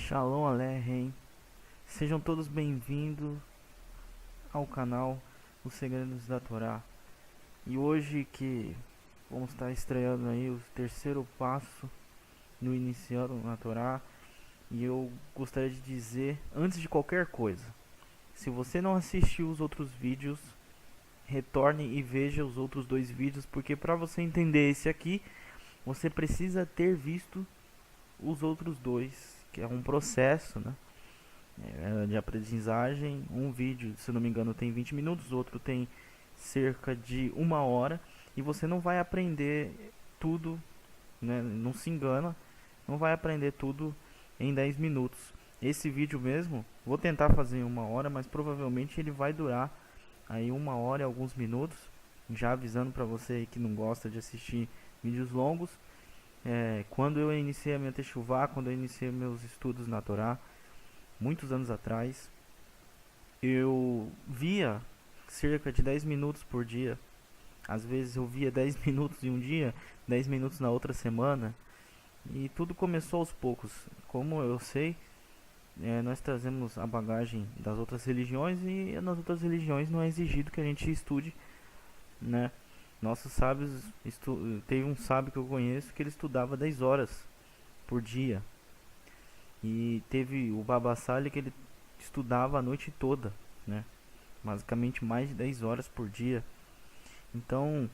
Shalom Aleichem, sejam todos bem-vindos ao canal Os Segredos da Torá. E hoje que vamos estar estreando aí o terceiro passo no Iniciando na Torá. E eu gostaria de dizer, antes de qualquer coisa, se você não assistiu os outros vídeos, retorne e veja os outros dois vídeos, porque para você entender esse aqui, você precisa ter visto os outros dois, que é um processo, né, de aprendizagem. Um vídeo, se não me engano, tem 20 minutos, o outro tem cerca de 1 hora, e você não vai aprender tudo, né, não se engana, não vai aprender tudo em 10 minutos. Esse vídeo mesmo, vou tentar fazer em 1 hora, mas provavelmente ele vai durar aí 1 hora e alguns minutos, já avisando para você aí que não gosta de assistir vídeos longos. Quando eu iniciei a minha techuvá, quando eu iniciei meus estudos na Torá, muitos anos atrás, eu via cerca de 10 minutos por dia. Às vezes eu via 10 minutos em um dia, 10 minutos na outra semana. E tudo começou aos poucos. Como eu sei, nós trazemos a bagagem das outras religiões, e nas outras religiões não é exigido que a gente estude, né? Nossos sábios, teve um sábio que eu conheço que ele estudava 10 horas por dia. E teve o Baba Sali que ele estudava a noite toda, né? Basicamente mais de 10 horas por dia. Então,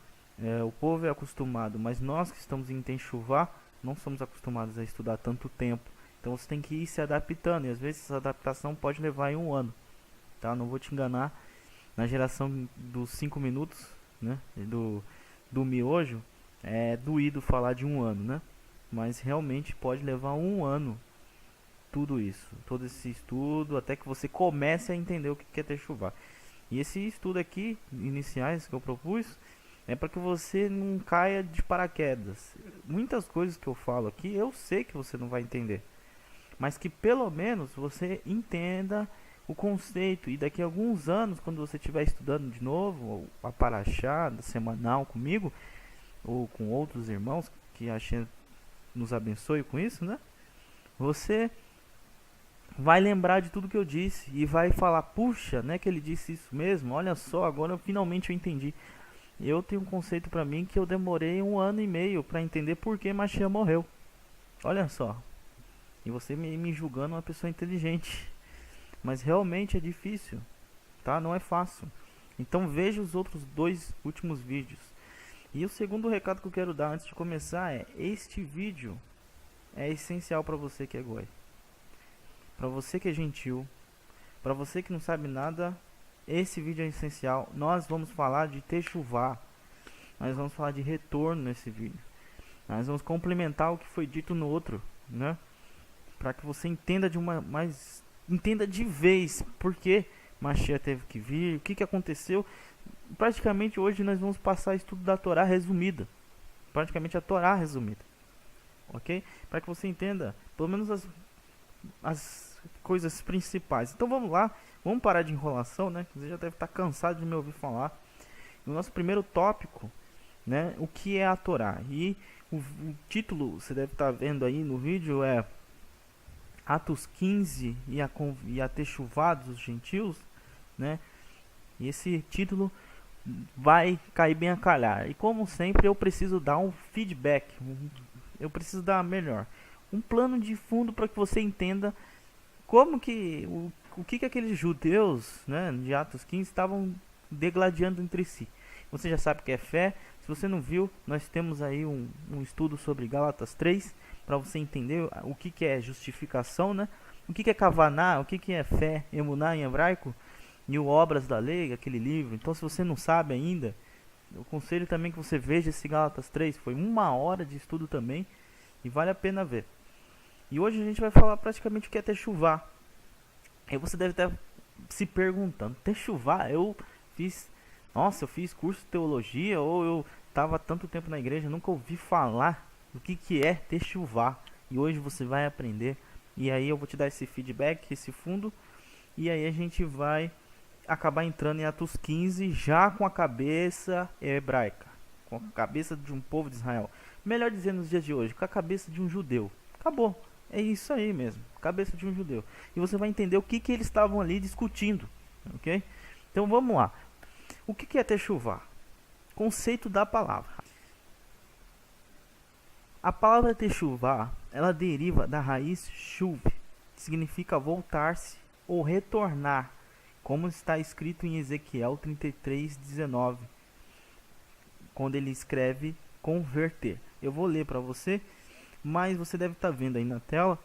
o povo é acostumado, mas nós que estamos em Tenchuvá não somos acostumados a estudar tanto tempo. Então você tem que ir se adaptando, e às vezes essa adaptação pode levar aí 1 ano, tá? Não vou te enganar. Na geração dos 5 minutos, né, do miojo, é doído falar de 1 ano, né? Mas realmente pode levar 1 ano tudo isso, todo esse estudo, até que você comece a entender o que é techuvá. E esse estudo aqui, iniciais, que eu propus, é para que você não caia de paraquedas. Muitas coisas que eu falo aqui, eu sei que você não vai entender, mas que pelo menos você entenda o conceito. E daqui a alguns anos, quando você estiver estudando de novo a Parashá semanal comigo, ou com outros irmãos, que a Hashem nos abençoe com isso, né? Você vai lembrar de tudo que eu disse e vai falar: puxa, né, que ele disse isso mesmo, olha só, agora finalmente eu entendi. Eu tenho um conceito para mim que eu demorei 1 ano e meio para entender por que Mashiach morreu. Olha só. E você me julgando uma pessoa inteligente. Mas realmente é difícil, tá? Não é fácil. Então veja os outros dois últimos vídeos. E o segundo recado que eu quero dar antes de começar é: este vídeo é essencial para você que é goi, para você que é gentil, para você que não sabe nada. Esse vídeo é essencial. Nós vamos falar de techuvá, nós vamos falar de retorno nesse vídeo. Nós vamos complementar o que foi dito no outro, né? Para que você entenda entenda de vez porque Mashiach teve que vir, o que aconteceu. Praticamente hoje nós vamos passar estudo da Torá resumida, praticamente a Torá resumida, ok? Para que você entenda pelo menos as coisas principais. Então vamos lá, vamos parar de enrolação, né? Você já deve estar cansado de me ouvir falar. O nosso primeiro tópico, né? O que é a Torá? E o título, você deve estar vendo aí no vídeo, é Atos 15 e a techuvá dos gentios, né? E esse título vai cair bem a calhar. E como sempre, eu preciso dar um feedback, eu preciso dar melhor, um plano de fundo para que você entenda como que o que aqueles judeus, né, de Atos 15 estavam degladiando entre si. Você já sabe o que é fé. Se você não viu, nós temos aí um estudo sobre Gálatas 3, para você entender o que é justificação, né? O que é kavaná, o que é fé, emuná em hebraico, e o Obras da Lei, aquele livro. Então, se você não sabe ainda, eu aconselho também que você veja esse Gálatas 3. Foi 1 hora de estudo também, e vale a pena ver. E hoje a gente vai falar praticamente o que é techuvá. Aí você deve estar se perguntando: techuvá? Eu fiz curso de teologia, ou eu estava tanto tempo na igreja, nunca ouvi falar do que é techuvá. E hoje você vai aprender. E aí eu vou te dar esse feedback, esse fundo. E aí a gente vai acabar entrando em Atos 15 já com a cabeça hebraica, com a cabeça de um povo de Israel. Melhor dizer, nos dias de hoje, com a cabeça de um judeu. Acabou. É isso aí mesmo, cabeça de um judeu. E você vai entender o que eles estavam ali discutindo, ok? Então vamos lá. O que é techuvá? Conceito da palavra. A palavra techuvá, ela deriva da raiz shuv, que significa voltar-se ou retornar, como está escrito em Ezequiel 33:19, quando ele escreve converter. Eu vou ler para você, mas você deve estar vendo aí na tela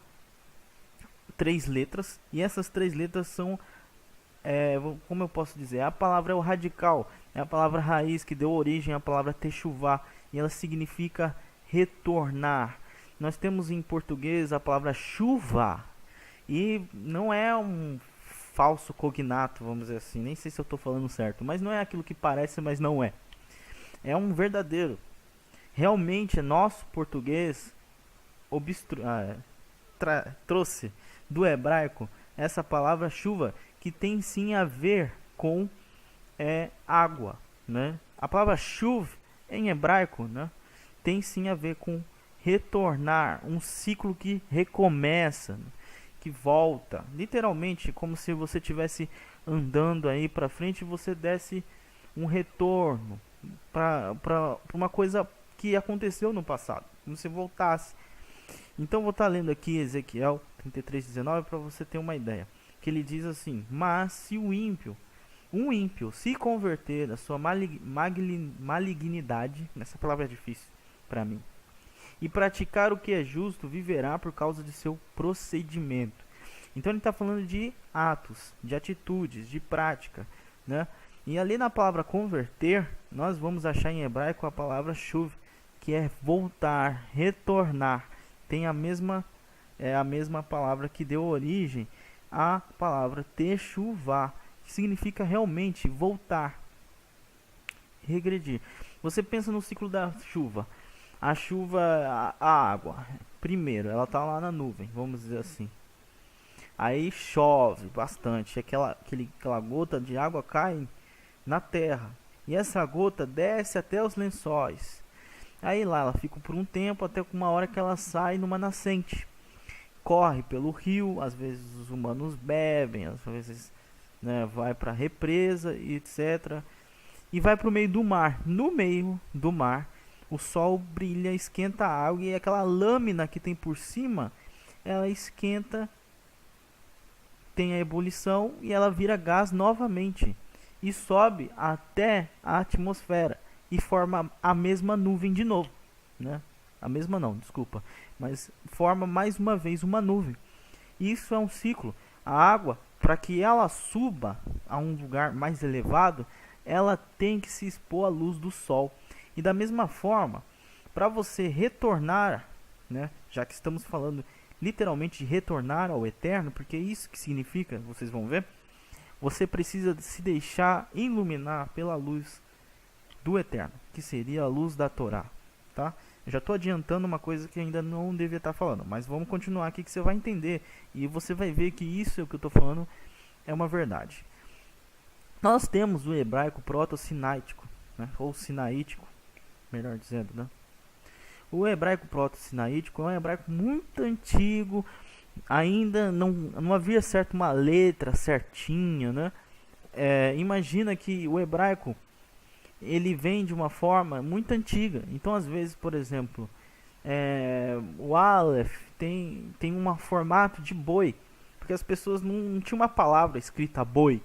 3 letras, e essas 3 letras são, como eu posso dizer, a palavra é o radical, é a palavra raiz que deu origem à palavra techuvá, e ela significa retornar. Nós temos em português a palavra chuva, e não é um falso cognato, vamos dizer assim, nem sei se eu estou falando certo, mas não é aquilo que parece, mas não é. É um verdadeiro. Realmente, nosso português trouxe do hebraico essa palavra chuva, que tem sim a ver com água, né? A palavra chuv em hebraico, né, tem sim a ver com retornar, um ciclo que recomeça, que volta, literalmente como se você estivesse andando aí para frente e você desse um retorno para uma coisa que aconteceu no passado, como se voltasse. Então vou estar lendo aqui Ezequiel 33:19 para você ter uma ideia, que ele diz assim: mas se um ímpio se converter da sua malignidade, essa palavra é difícil para mim, e praticar o que é justo, viverá por causa de seu procedimento. Então ele está falando de atos, de atitudes, de prática, né? E ali na palavra converter, nós vamos achar em hebraico a palavra shuv, que é voltar, retornar. Tem a mesma palavra que deu origem à palavra techuvá, que significa realmente voltar, regredir. Você pensa no ciclo da chuva. A chuva, a água, primeiro, ela está lá na nuvem, vamos dizer assim. Aí chove bastante, aquela gota de água cai na terra. E essa gota desce até os lençóis. Aí lá ela fica por um tempo, até uma hora que ela sai numa nascente. Corre pelo rio, às vezes os humanos bebem, às vezes, né, vai para a represa e etc. E vai para o meio do mar. No meio do mar, o sol brilha, esquenta a água, e aquela lâmina que tem por cima, ela esquenta, tem a ebulição e ela vira gás novamente. E sobe até a atmosfera e forma a mesma nuvem de novo, né? A mesma não, desculpa, mas forma mais uma vez uma nuvem. Isso é um ciclo. A água, para que ela suba a um lugar mais elevado, ela tem que se expor à luz do sol. E da mesma forma, para você retornar, né, já que estamos falando literalmente de retornar ao eterno, porque é isso que significa, vocês vão ver, você precisa se deixar iluminar pela luz do eterno, que seria a luz da Torá, tá? Eu já estou adiantando uma coisa que ainda não devia estar falando, mas vamos continuar aqui que você vai entender e você vai ver que isso que eu estou falando é uma verdade. Nós temos o hebraico proto-sinaítico, né, ou sinaítico, melhor dizendo, né? O hebraico proto-sinaítico é um hebraico muito antigo, ainda não havia certo uma letra certinha, né? Imagina que o hebraico ele vem de uma forma muito antiga. Então, às vezes, por exemplo, o Aleph tem um formato de boi, porque as pessoas não tinham uma palavra escrita boi,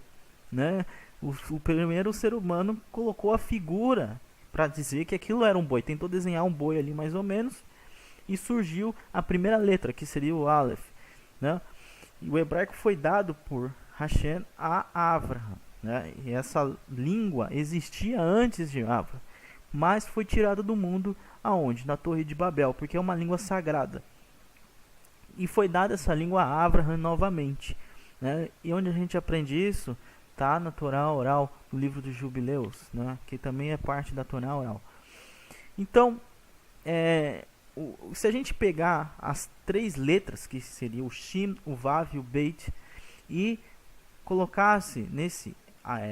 né? O primeiro ser humano colocou a figura para dizer que aquilo era um boi, tentou desenhar um boi ali mais ou menos, e surgiu a primeira letra, que seria o Aleph, né? E o hebraico foi dado por Hashem a Avraham, né? E essa língua existia antes de Avraham, mas foi tirada do mundo aonde? Na Torre de Babel, porque é uma língua sagrada. E foi dada essa língua a Avraham novamente, né? E onde a gente aprende isso? Tá na Torá oral, no livro dos Jubileus, né? Que também é parte da Torá oral. Então, se a gente pegar as 3 letras, que seria o Shin, o Vav e o Beit, e colocasse nesse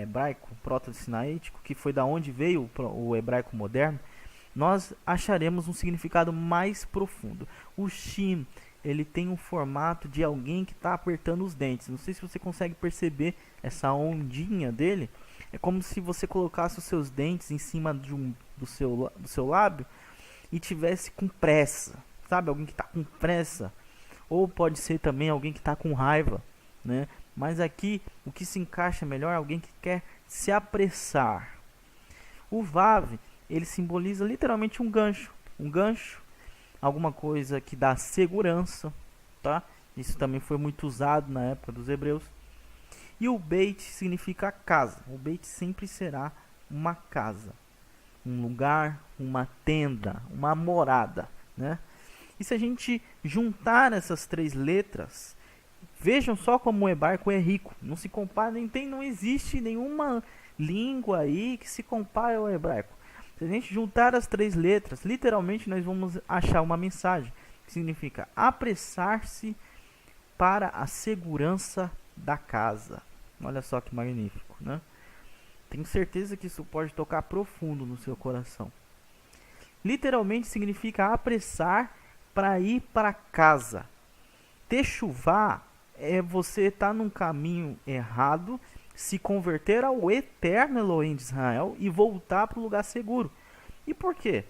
hebraico proto-sinaítico, que foi da onde veio o hebraico moderno, nós acharemos um significado mais profundo. O Shin ele tem um formato de alguém que está apertando os dentes. Não sei se você consegue perceber essa ondinha dele. É como se você colocasse os seus dentes em cima do seu lábio e tivesse com pressa, sabe? Alguém que está com pressa. Ou pode ser também alguém que está com raiva, né? Mas aqui o que se encaixa melhor é alguém que quer se apressar. O Vav, ele simboliza literalmente um gancho. Um gancho, alguma coisa que dá segurança, tá? Isso também foi muito usado na época dos hebreus. E o Beit significa casa. O Beit sempre será uma casa, um lugar, uma tenda, uma morada, né? E se a gente juntar essas três letras, vejam só como o hebraico é rico. Não se compara, não existe nenhuma língua aí que se compare ao hebraico. Se a gente juntar as três letras, literalmente nós vamos achar uma mensagem que significa apressar-se para a segurança da casa. Olha só que magnífico, né? Tenho certeza que isso pode tocar profundo no seu coração. Literalmente significa apressar para ir para casa. Techuvá é você estar num caminho errado, se converter ao eterno Elohim de Israel e voltar para o lugar seguro. E por quê?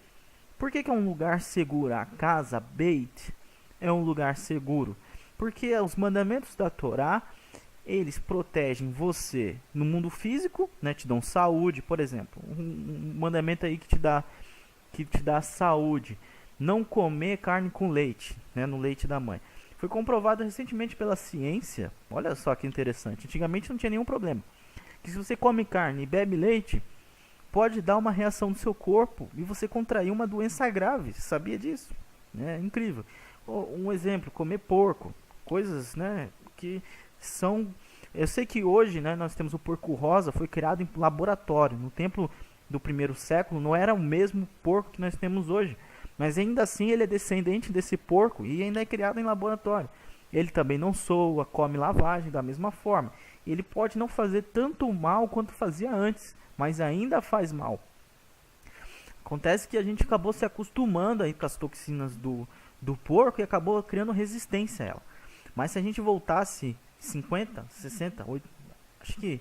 Por que é um lugar seguro? A casa, Beit, é um lugar seguro. Porque os mandamentos da Torá, eles protegem você no mundo físico, né? Te dão saúde, por exemplo. Um mandamento aí que te dá saúde. Não comer carne com leite, né? No leite da mãe. Foi comprovado recentemente pela ciência, olha só que interessante, antigamente não tinha nenhum problema, que se você come carne e bebe leite, pode dar uma reação no seu corpo e você contrair uma doença grave, você sabia disso? É incrível. Um exemplo, comer porco, coisas, né, que são... Eu sei que hoje, né, nós temos o porco rosa, foi criado em laboratório, no tempo do primeiro século não era o mesmo porco que nós temos hoje. Mas ainda assim ele é descendente desse porco e ainda é criado em laboratório. Ele também não soa, come lavagem da mesma forma. Ele pode não fazer tanto mal quanto fazia antes, mas ainda faz mal. Acontece que a gente acabou se acostumando aí com as toxinas do porco e acabou criando resistência a ela. Mas se a gente voltasse 50, 60, 80, acho que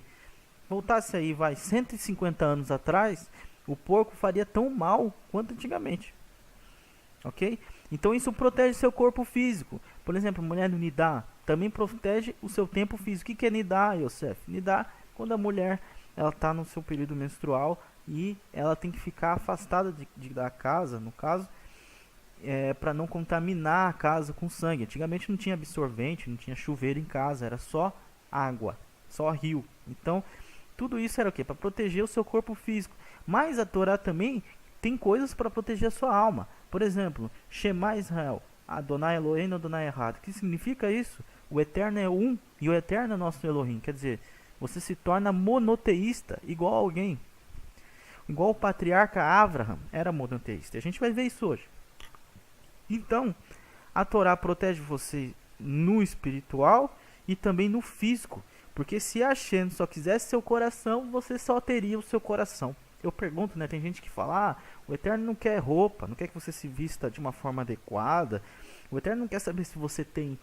voltasse aí, 150 anos atrás, o porco faria tão mal quanto antigamente. Ok? Então isso protege seu corpo físico. Por exemplo, a mulher no Nidá também protege o seu tempo físico. O que é Nidá, Yosef? Nidá, quando a mulher está no seu período menstrual e ela tem que ficar afastada da casa, no caso, para não contaminar a casa com sangue. Antigamente não tinha absorvente, não tinha chuveiro em casa, era só água, só rio. Então, tudo isso era o quê? Para proteger o seu corpo físico. Mas a Torá também tem coisas para proteger a sua alma. Por exemplo, Shema Israel, Adonai Elohim, Adonai Errado. O que significa isso? O Eterno é um e o Eterno é nosso Elohim. Quer dizer, você se torna monoteísta, igual a alguém. Igual o patriarca Abraham era monoteísta. A gente vai ver isso hoje. Então, a Torá protege você no espiritual e também no físico. Porque se a Hashem só quisesse seu coração, você só teria o seu coração. Eu pergunto, né? Tem gente que fala, o Eterno não quer roupa, não quer que você se vista de uma forma adequada. O Eterno não quer saber se você tem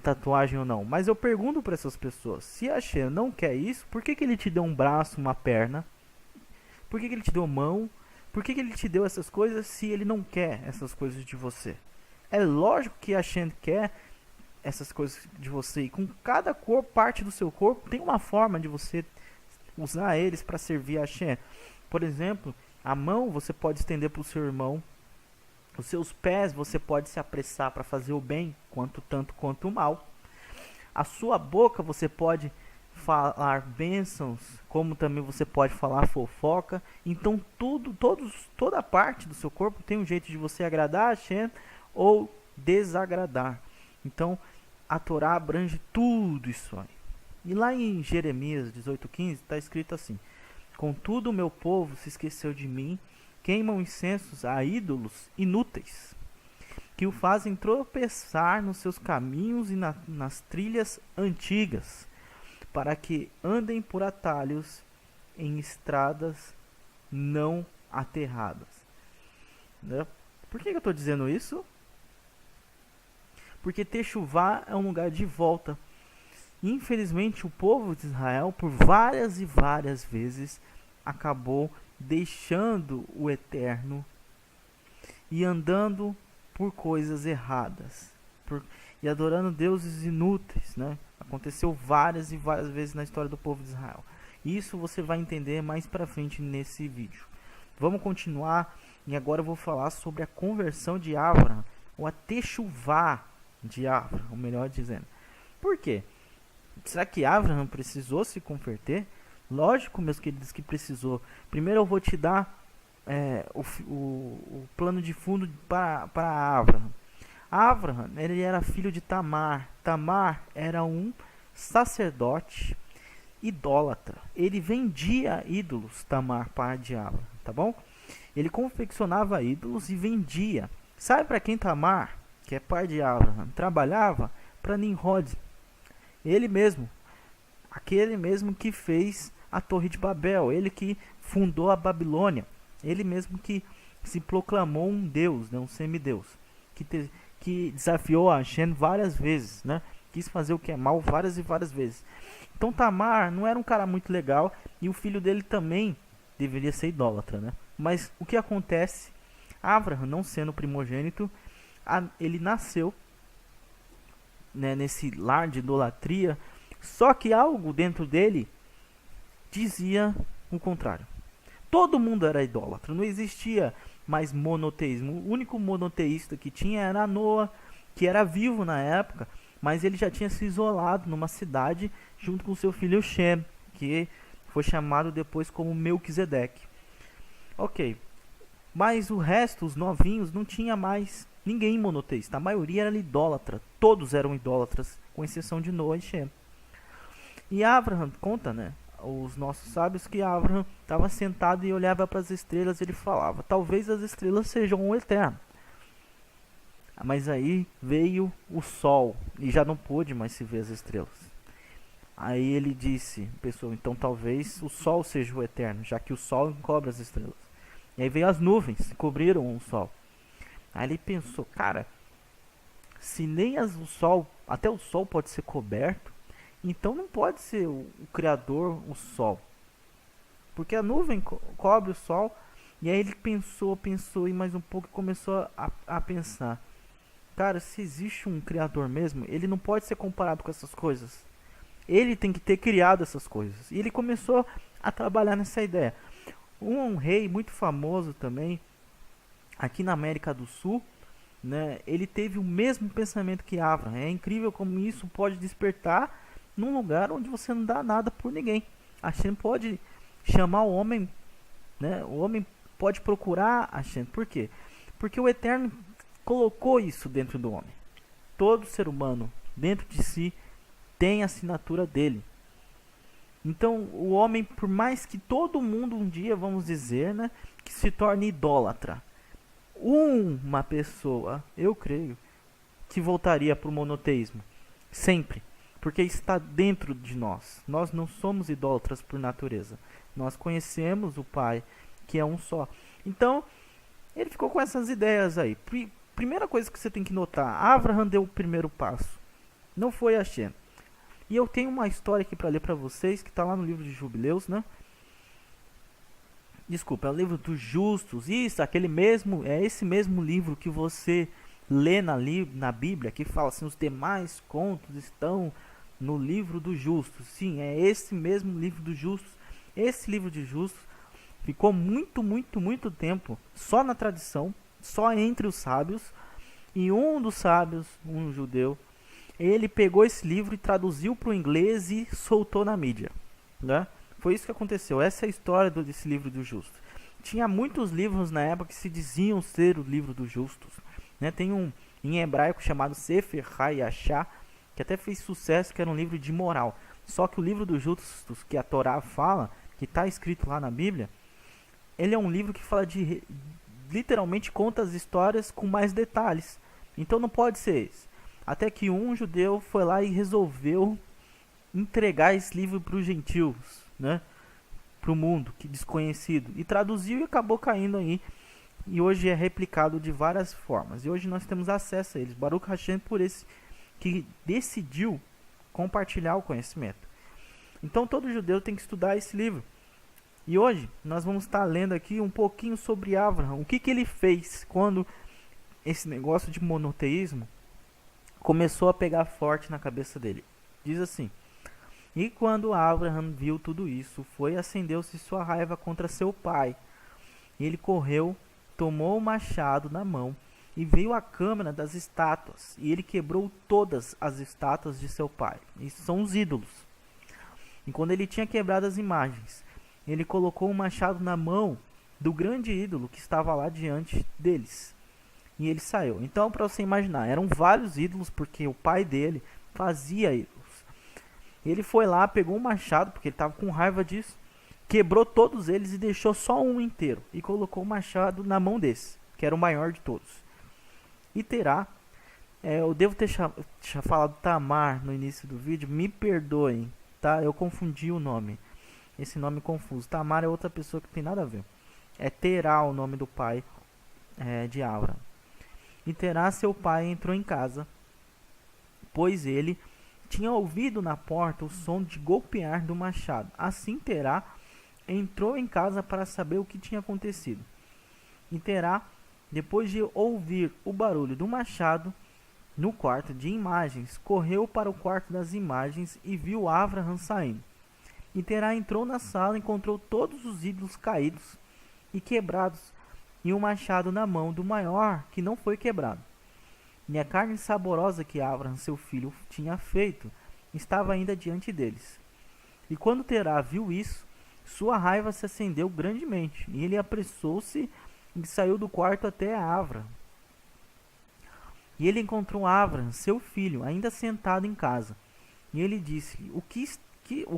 tatuagem ou não. Mas eu pergunto para essas pessoas, se a Hashem não quer isso, por que ele te deu um braço, uma perna? Por que ele te deu mão? Por que ele te deu essas coisas se ele não quer essas coisas de você? É lógico que a Hashem quer essas coisas de você. E com cada parte do seu corpo, tem uma forma de você usar eles para servir a Hashem. Por exemplo, a mão você pode estender para o seu irmão. Os seus pés você pode se apressar para fazer o bem, tanto quanto o mal. A sua boca você pode falar bênçãos, como também você pode falar fofoca. Então toda parte do seu corpo tem um jeito de você agradar a Hashem ou desagradar. Então a Torá abrange tudo isso aí. E lá em Jeremias 18:15 está escrito assim: contudo o meu povo se esqueceu de mim, queimam incensos a ídolos inúteis, que o fazem tropeçar nos seus caminhos e nas trilhas antigas, para que andem por atalhos em estradas não aterradas. Né? Por que eu estou dizendo isso? porque Techuvá é um lugar de volta. Infelizmente, o povo de Israel, por várias e várias vezes, acabou deixando o Eterno e andando por coisas erradas, e adorando deuses inúteis, né? Aconteceu várias e várias vezes na história do povo de Israel. Isso você vai entender mais pra frente nesse vídeo. Vamos continuar, e agora eu vou falar sobre a conversão de Abraham, ou a Techuvá de Abraham, ou melhor dizendo. Por quê? Será que Abraham precisou se converter? Lógico, meus queridos, que precisou. Primeiro eu vou te dar o plano de fundo para Abraham. Abraham, ele era filho de Tamar. Tamar era um sacerdote idólatra. Ele vendia ídolos, Tamar, pai de Abraham, tá bom? Ele confeccionava ídolos e vendia. Sabe para quem Tamar, que é pai de Abraham, trabalhava? Para Nimrod. Ele mesmo, aquele mesmo que fez a Torre de Babel, ele que fundou a Babilônia, ele mesmo que se proclamou um deus, né, um semideus, que desafiou a Hashem várias vezes, né, quis fazer o que é mal várias e várias vezes. Então Tamar não era um cara muito legal, e o filho dele também deveria ser idólatra, né? Mas o que acontece? Abraham, não sendo primogênito, ele nasceu, né, nesse lar de idolatria, só que algo dentro dele dizia o contrário. Todo mundo era idólatra, não existia mais monoteísmo. O único monoteísta que tinha era Noa, que era vivo na época, mas ele já tinha se isolado numa cidade junto com seu filho Shem, que foi chamado depois como Melquisedeque. Ok, mas o resto, os novinhos, não tinha mais ninguém monoteísta. A maioria era idólatra, todos eram idólatras, com exceção de Noa e Shem. E Abraham conta, né, os nossos sábios, que Abraham estava sentado e olhava para as estrelas e ele falava: talvez as estrelas sejam o eterno. Mas aí veio o sol e já não pôde mais se ver as estrelas. Aí ele disse, pessoal, então talvez o sol seja o eterno, já que o sol encobre as estrelas. E aí veio as nuvens, cobriram o sol. Aí ele pensou, cara, se nem o sol, até o sol pode ser coberto, então não pode ser o Criador o sol. Porque a nuvem cobre o sol. E aí ele pensou e mais um pouco começou a pensar. Cara, se existe um Criador mesmo, ele não pode ser comparado com essas coisas. Ele tem que ter criado essas coisas. E ele começou a trabalhar nessa ideia. Um rei muito famoso também, aqui na América do Sul, né, ele teve o mesmo pensamento que Abraham. É incrível como isso pode despertar num lugar onde você não dá nada por ninguém. A Hashem pode chamar o homem, né, o homem pode procurar a Hashem. Por quê? Porque o Eterno colocou isso dentro do homem. Todo ser humano, dentro de si, tem a assinatura dele. Então, o homem, por mais que todo mundo um dia, vamos dizer, né, que se torne idólatra, uma pessoa, eu creio, que voltaria para o monoteísmo. Sempre. Porque está dentro de nós. Nós não somos idólatras por natureza. Nós conhecemos o Pai, que é um só. Então, ele ficou com essas ideias aí. Primeira coisa que você tem que notar, Abraham deu o primeiro passo. Não foi Hashem. E eu tenho uma história aqui para ler para vocês, que está lá no livro de Jubileus, né? Desculpa, é o livro dos justos. Isso, é esse mesmo livro que você lê na Bíblia, que fala assim, os demais contos estão no livro dos justos. Sim, é esse mesmo livro dos justos. Esse livro de justos ficou muito tempo só na tradição, só entre os sábios. E um dos sábios, um judeu, ele pegou esse livro e traduziu para o inglês e soltou na mídia, né? Foi isso que aconteceu. Essa é a história desse livro dos justos. Tinha muitos livros na época que se diziam ser o livro dos justos, né? Tem um em hebraico chamado Sefer HaYashar, que até fez sucesso, que era um livro de moral. Só que o livro dos justos, que a Torá fala, que está escrito lá na Bíblia, ele é um livro que fala literalmente conta as histórias com mais detalhes. Então não pode ser esse. Até que um judeu foi lá e resolveu entregar esse livro para os gentios, né? Para o mundo que desconhecido. E traduziu e acabou caindo aí e hoje é replicado de várias formas. E hoje nós temos acesso a eles. Baruch Hashem por esse que decidiu compartilhar o conhecimento. Então todo judeu tem que estudar esse livro. E hoje nós vamos estar lendo aqui um pouquinho sobre Abraham. O que ele fez quando esse negócio de monoteísmo começou a pegar forte na cabeça dele. Diz assim: e quando Abraham viu tudo isso, acendeu-se sua raiva contra seu pai. Ele correu, tomou o machado na mão e veio à câmara das estátuas. E ele quebrou todas as estátuas de seu pai. Isso são os ídolos. E quando ele tinha quebrado as imagens, ele colocou o machado na mão do grande ídolo que estava lá diante deles. E ele saiu. Então, para você imaginar, eram vários ídolos, porque o pai dele fazia ídolos. Ele foi lá, pegou um machado, porque ele estava com raiva disso, quebrou todos eles e deixou só um inteiro. E colocou o machado na mão desse, que era o maior de todos. E Terá, eu devo ter falado Tamar no início do vídeo, me perdoem, tá? Eu confundi o nome. Esse nome confuso. Tamar é outra pessoa que tem nada a ver. É Terá o nome do pai de Abraham. E Terá, seu pai, entrou em casa, pois ele tinha ouvido na porta o som de golpear do machado. Assim Terá entrou em casa para saber o que tinha acontecido. E Terá, depois de ouvir o barulho do machado no quarto de imagens, correu para o quarto das imagens e viu Abraham saindo. E Terá entrou na sala e encontrou todos os ídolos caídos e quebrados, e um machado na mão do maior que não foi quebrado. E a carne saborosa que Abraham, seu filho, tinha feito, estava ainda diante deles. E quando Terá viu isso, sua raiva se acendeu grandemente, e ele apressou-se e saiu do quarto até Abraham. E ele encontrou Abraham, seu filho, ainda sentado em casa. E ele disse-lhe: o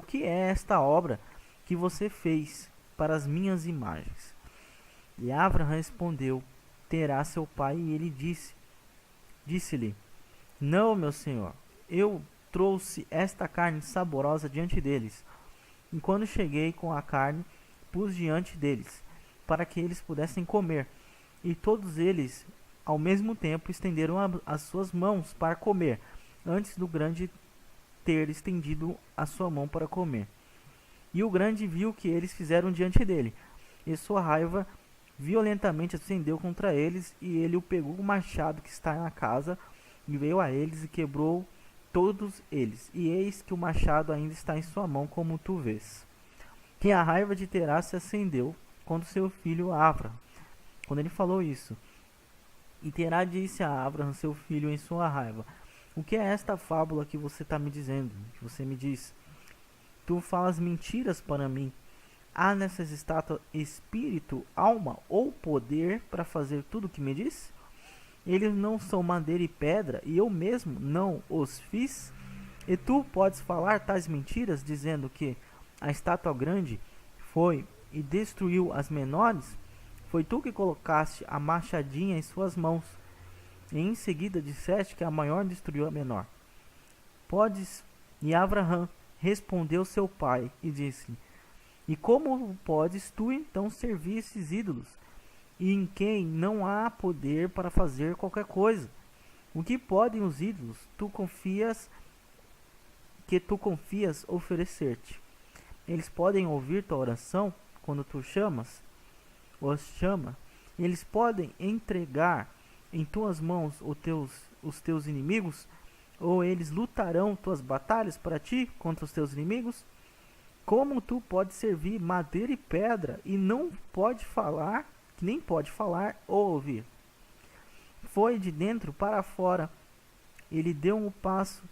que é esta obra que você fez para as minhas imagens? E Abraham respondeu: Terá seu pai. E ele disse-lhe: não, meu senhor, eu trouxe esta carne saborosa diante deles. E quando cheguei com a carne, pus diante deles, para que eles pudessem comer. E todos eles, ao mesmo tempo, estenderam as suas mãos para comer, antes do grande ter estendido a sua mão para comer. E o grande viu o que eles fizeram diante dele, e sua raiva violentamente acendeu contra eles, e ele pegou o machado que está na casa, e veio a eles e quebrou todos eles. E eis que o machado ainda está em sua mão, como tu vês. E a raiva de Terá se acendeu contra seu filho Abraham, quando ele falou isso. E Terá disse a Abraham, seu filho, em sua raiva: o que é esta fábula que você está me dizendo? Que você me diz? Tu falas mentiras para mim. Há nessas estátuas espírito, alma ou poder para fazer tudo o que me diz? Eles não são madeira e pedra, e eu mesmo não os fiz? E tu podes falar tais mentiras, dizendo que a estátua grande foi e destruiu as menores? Foi tu que colocaste a machadinha em suas mãos, e em seguida disseste que a maior destruiu a menor. Podes? E Abraham respondeu seu pai e disse-lhe: e como podes tu então servir esses ídolos, e em quem não há poder para fazer qualquer coisa? O que podem os ídolos tu confias oferecer-te? Eles podem ouvir tua oração quando tu os chama? Eles podem entregar em tuas mãos os teus inimigos? Ou eles lutarão tuas batalhas para ti contra os teus inimigos? Como tu pode servir madeira e pedra e não pode falar, nem pode falar ou ouvir? Foi de dentro para fora. Ele deu um passo.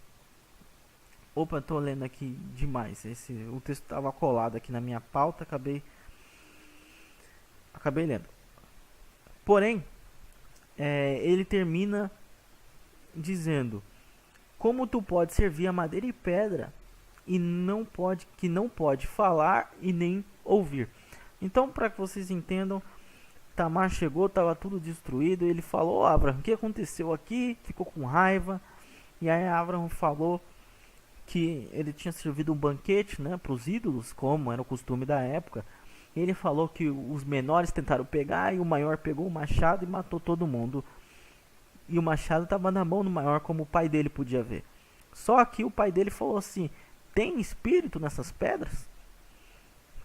Opa, estou lendo aqui demais. O texto estava colado aqui na minha pauta, acabei lendo. Porém, ele termina dizendo: como tu pode servir a madeira e pedra e não pode falar e nem ouvir? Então, para que vocês entendam, Tamar chegou, estava tudo destruído. Ele falou: Abraham, o que aconteceu aqui? Ficou com raiva. E aí Abraham falou que ele tinha servido um banquete, né, para os ídolos, como era o costume da época. Ele falou que os menores tentaram pegar e o maior pegou o machado e matou todo mundo. E o machado estava na mão do maior, como o pai dele podia ver. Só que o pai dele falou assim: tem espírito nessas pedras?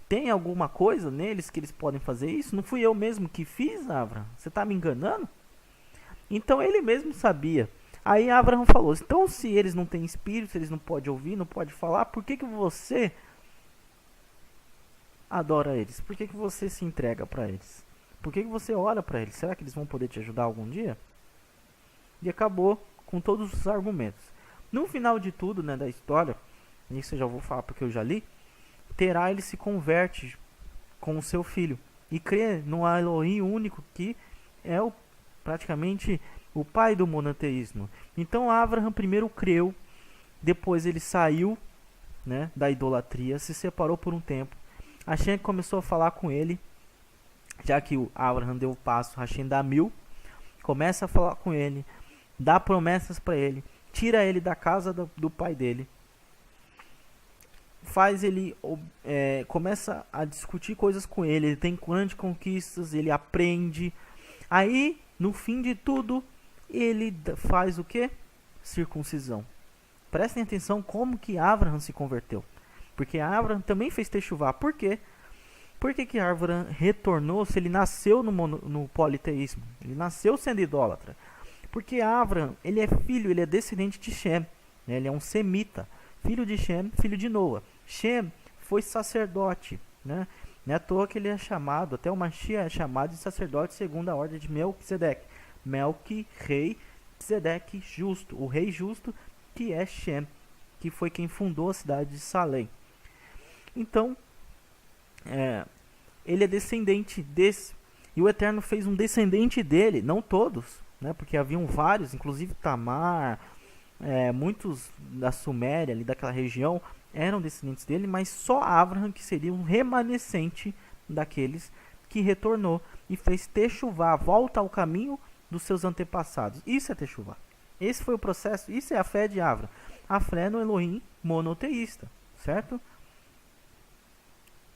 Tem alguma coisa neles que eles podem fazer isso? Não fui eu mesmo que fiz, Abraham? Você está me enganando? Então ele mesmo sabia. Aí Abraham falou: então se eles não têm espírito, se eles não podem ouvir, não podem falar, por que você adora eles? Por que você se entrega para eles? Por que você ora para eles? Será que eles vão poder te ajudar algum dia? E acabou com todos os argumentos. No final de tudo, né, da história, isso eu já vou falar porque eu já li, Terá ele se converte com o seu filho e crê no Elohim único, que é praticamente o pai do monoteísmo. Então Abraham primeiro creu, depois ele saiu, né, da idolatria, se separou por um tempo. Hashem começou a falar com ele, já que o Abraham deu o passo, Hashem dá 1000, começa a falar com ele, dá promessas para ele, tira ele da casa do pai dele, faz ele, começa a discutir coisas com ele, ele tem grandes conquistas, ele aprende. Aí, no fim de tudo, ele faz o que? Circuncisão. Prestem atenção como que Abraham se converteu. Porque Abraham também fez techuvá. Por quê? Por que Abraham retornou se ele nasceu no politeísmo? Ele nasceu sendo idólatra. Porque Abraham, ele é filho, ele é descendente de Shem. Né? Ele é um semita. Filho de Shem, filho de Noa. Shem foi sacerdote. Né? Não é à toa que ele é chamado, até o Mashiach é chamado de sacerdote segundo a ordem de Melquisedeque. Melqui, rei, Sedeque, justo. O rei justo, que é Shem, que foi quem fundou a cidade de Salém. Então, ele é descendente desse. E o Eterno fez um descendente dele, não todos, né? Porque haviam vários, inclusive Tamar, muitos da Suméria, ali daquela região, eram descendentes dele, mas só Abraham, que seria um remanescente daqueles que retornou e fez techuvá, volta ao caminho dos seus antepassados. Isso é techuvá. Esse foi o processo, isso é a fé de Abraham. A fé no Elohim monoteísta, certo?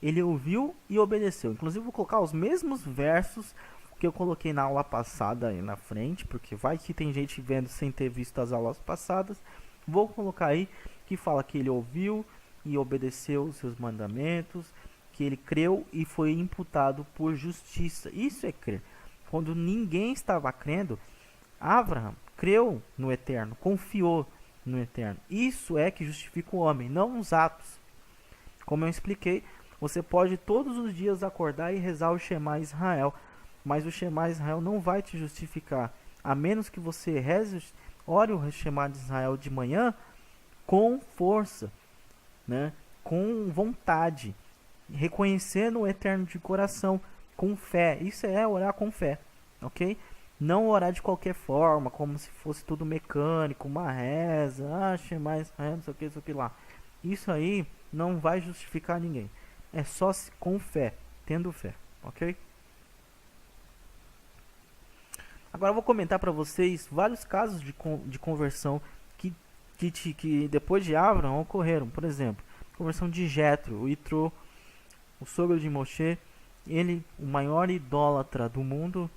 Ele ouviu e obedeceu. Inclusive vou colocar os mesmos versos que eu coloquei na aula passada aí na frente, porque vai que tem gente vendo sem ter visto as aulas passadas. Vou colocar aí que fala que ele ouviu e obedeceu os seus mandamentos, que ele creu e foi imputado por justiça. Isso é crer. Quando ninguém estava crendo, Abraham creu no Eterno, confiou no Eterno. Isso é que justifica o homem, não os atos. Como eu expliquei, você pode todos os dias acordar e rezar o Shema Israel, mas o Shema Israel não vai te justificar, a menos que você reze, ore o Shema de Israel de manhã com força, né? Com vontade, reconhecendo o Eterno de coração, com fé. Isso é orar com fé, ok? Não orar de qualquer forma, como se fosse tudo mecânico, uma reza, Shema Israel, não sei o que lá. Isso aí não vai justificar ninguém. É só com fé, tendo fé, ok? Agora eu vou comentar para vocês vários casos de conversão que depois de Abraham ocorreram. Por exemplo, conversão de Jetro, o Itro, o sogro de Moshe, ele, o maior idólatra do mundo,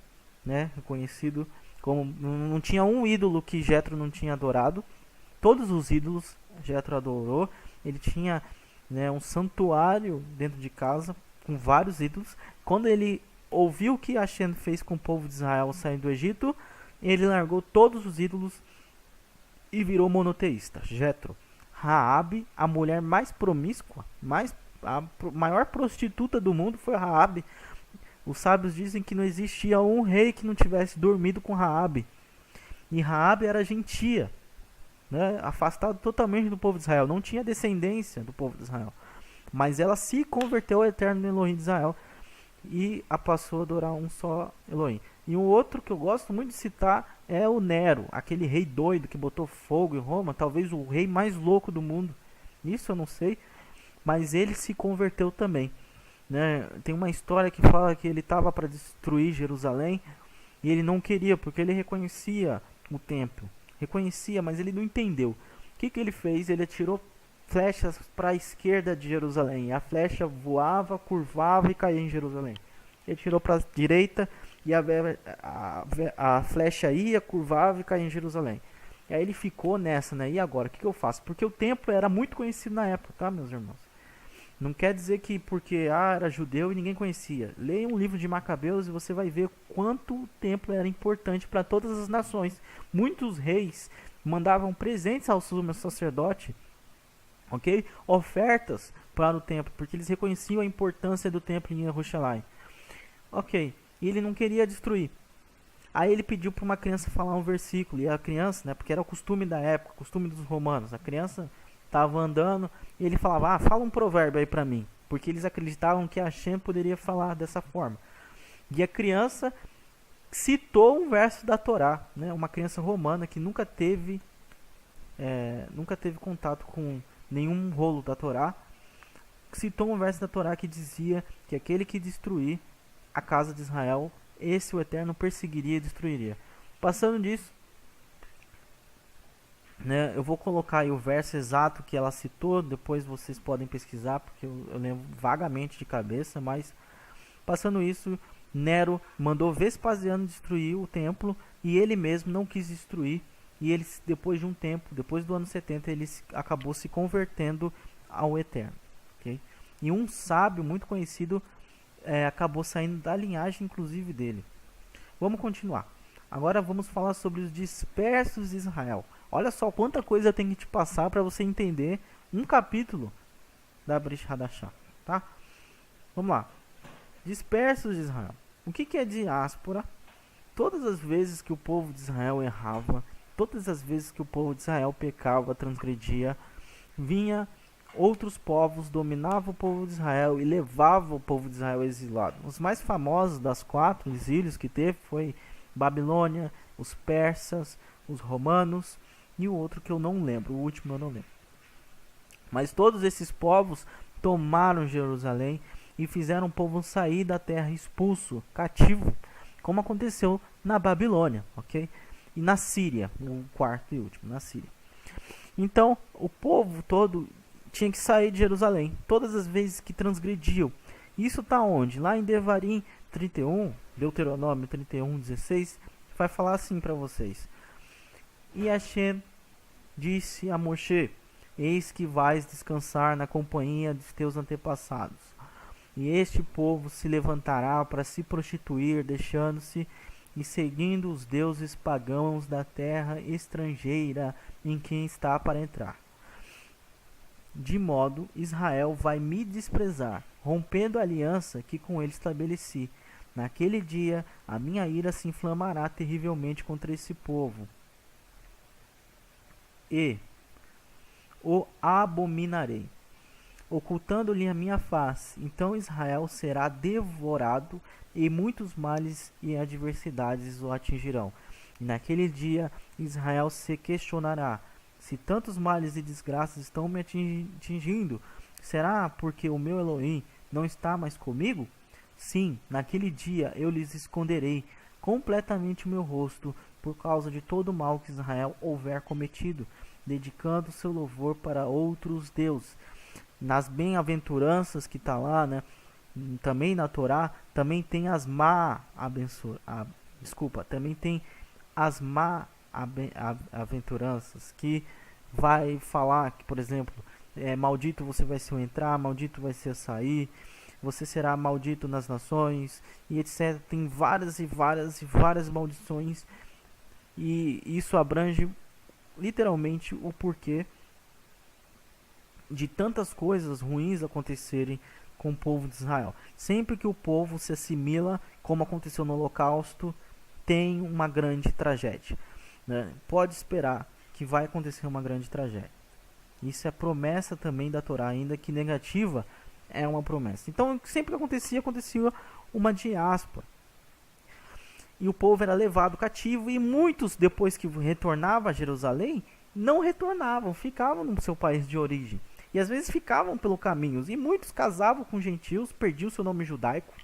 né, reconhecido como, não tinha um ídolo que Jetro não tinha adorado. Todos os ídolos Jetro adorou. Ele tinha, né, um santuário dentro de casa com vários ídolos. Quando ele ouviu o que Hashem fez com o povo de Israel saindo do Egito, ele largou todos os ídolos e virou monoteísta. Jetro. Raabe, a mulher mais promíscua, a maior prostituta do mundo foi Raabe. Os sábios dizem que não existia um rei que não tivesse dormido com Raabe. E Raabe era gentia, né, afastado totalmente do povo de Israel, não tinha descendência do povo de Israel, mas ela se converteu ao Eterno Elohim de Israel e passou a adorar um só Elohim. E um outro que eu gosto muito de citar é o Nero, aquele rei doido que botou fogo em Roma, talvez o rei mais louco do mundo. Isso eu não sei, mas ele se converteu também, né? Tem uma história que fala que ele estava para destruir Jerusalém e ele não queria, porque ele reconhecia o templo. Reconhecia, mas ele não entendeu. O que ele fez? Ele atirou flechas para a esquerda de Jerusalém. A flecha voava, curvava e caía em Jerusalém. Ele tirou para a direita e a flecha ia, curvava e caía em Jerusalém. E aí ele ficou nessa, né? E agora, o que eu faço? Porque o templo era muito conhecido na época, tá, meus irmãos? Não quer dizer que porque era judeu e ninguém conhecia. Leia um livro de Macabeus e você vai ver quanto o templo era importante para todas as nações. Muitos reis mandavam presentes ao sumo sacerdote, ok? Ofertas para o templo, porque eles reconheciam a importância do templo em Jerusalém. Ok, e ele não queria destruir. Aí ele pediu para uma criança falar um versículo, e a criança, né, porque era o costume da época, o costume dos romanos, a criança estava andando e ele falava, fala um provérbio aí para mim, porque eles acreditavam que Hashem poderia falar dessa forma. E a criança citou um verso da Torá, né, uma criança romana que nunca teve contato com nenhum rolo da Torá, citou um verso da Torá que dizia que aquele que destruir a casa de Israel, esse o Eterno perseguiria e destruiria. Passando disso, né, eu vou colocar aí o verso exato que ela citou, depois vocês podem pesquisar, porque eu lembro vagamente de cabeça, mas passando isso, Nero mandou Vespasiano destruir o templo, e ele mesmo não quis destruir, e ele, depois de um tempo, depois do ano 70, ele acabou se convertendo ao Eterno. Okay? E um sábio muito conhecido acabou saindo da linhagem, inclusive, dele. Vamos continuar. Agora vamos falar sobre os dispersos de Israel. Olha só quanta coisa tem que te passar para você entender um capítulo da Brit Hadashah, tá? Vamos lá. Dispersos de Israel. O que é diáspora? Todas as vezes que o povo de Israel errava, todas as vezes que o povo de Israel pecava, transgredia, vinha outros povos, dominavam o povo de Israel e levavam o povo de Israel exilado. Os mais famosos das 4 exílios que teve foi Babilônia, os persas, os romanos e o outro que eu não lembro, o último eu não lembro. Mas todos esses povos tomaram Jerusalém e fizeram o povo sair da terra expulso, cativo, como aconteceu na Babilônia, ok? E na Síria, o quarto e último, na Síria. Então, o povo todo tinha que sair de Jerusalém, todas as vezes que transgrediam. Isso está onde? Lá em Devarim 31, Deuteronômio 31, 16, vai falar assim para vocês. E Hashem disse a Moshe, eis que vais descansar na companhia dos teus antepassados. E este povo se levantará para se prostituir, deixando-se e seguindo os deuses pagãos da terra estrangeira em quem está para entrar. De modo, Israel vai me desprezar, rompendo a aliança que com ele estabeleci. Naquele dia, a minha ira se inflamará terrivelmente contra esse povo. E o abominarei, ocultando-lhe a minha face. Então Israel será devorado, e muitos males e adversidades o atingirão. E naquele dia, Israel se questionará, se tantos males e desgraças estão me atingindo, será porque o meu Elohim não está mais comigo? Sim, naquele dia eu lhes esconderei completamente o meu rosto, por causa de todo o mal que Israel houver cometido, dedicando seu louvor para outros deuses. Nas bem-aventuranças que está lá, né? Também na Torá, também tem as também tem as aventuranças que vai falar que, por exemplo, maldito você vai ser o entrar, maldito vai ser o sair, você será maldito nas nações e etc. Tem várias e várias e várias maldições, e isso abrange literalmente o porquê de tantas coisas ruins acontecerem com o povo de Israel. Sempre que o povo se assimila, como aconteceu no Holocausto, tem uma grande tragédia, né? Pode esperar que vai acontecer uma grande tragédia. Isso é promessa também da Torá, ainda que negativa, é uma promessa. Então, sempre que acontecia uma diáspora. E o povo era levado cativo, e muitos, depois que retornavam a Jerusalém, não retornavam, ficavam no seu país de origem. E às vezes ficavam pelo caminho. E muitos casavam com gentios, perdiam seu nome judaico.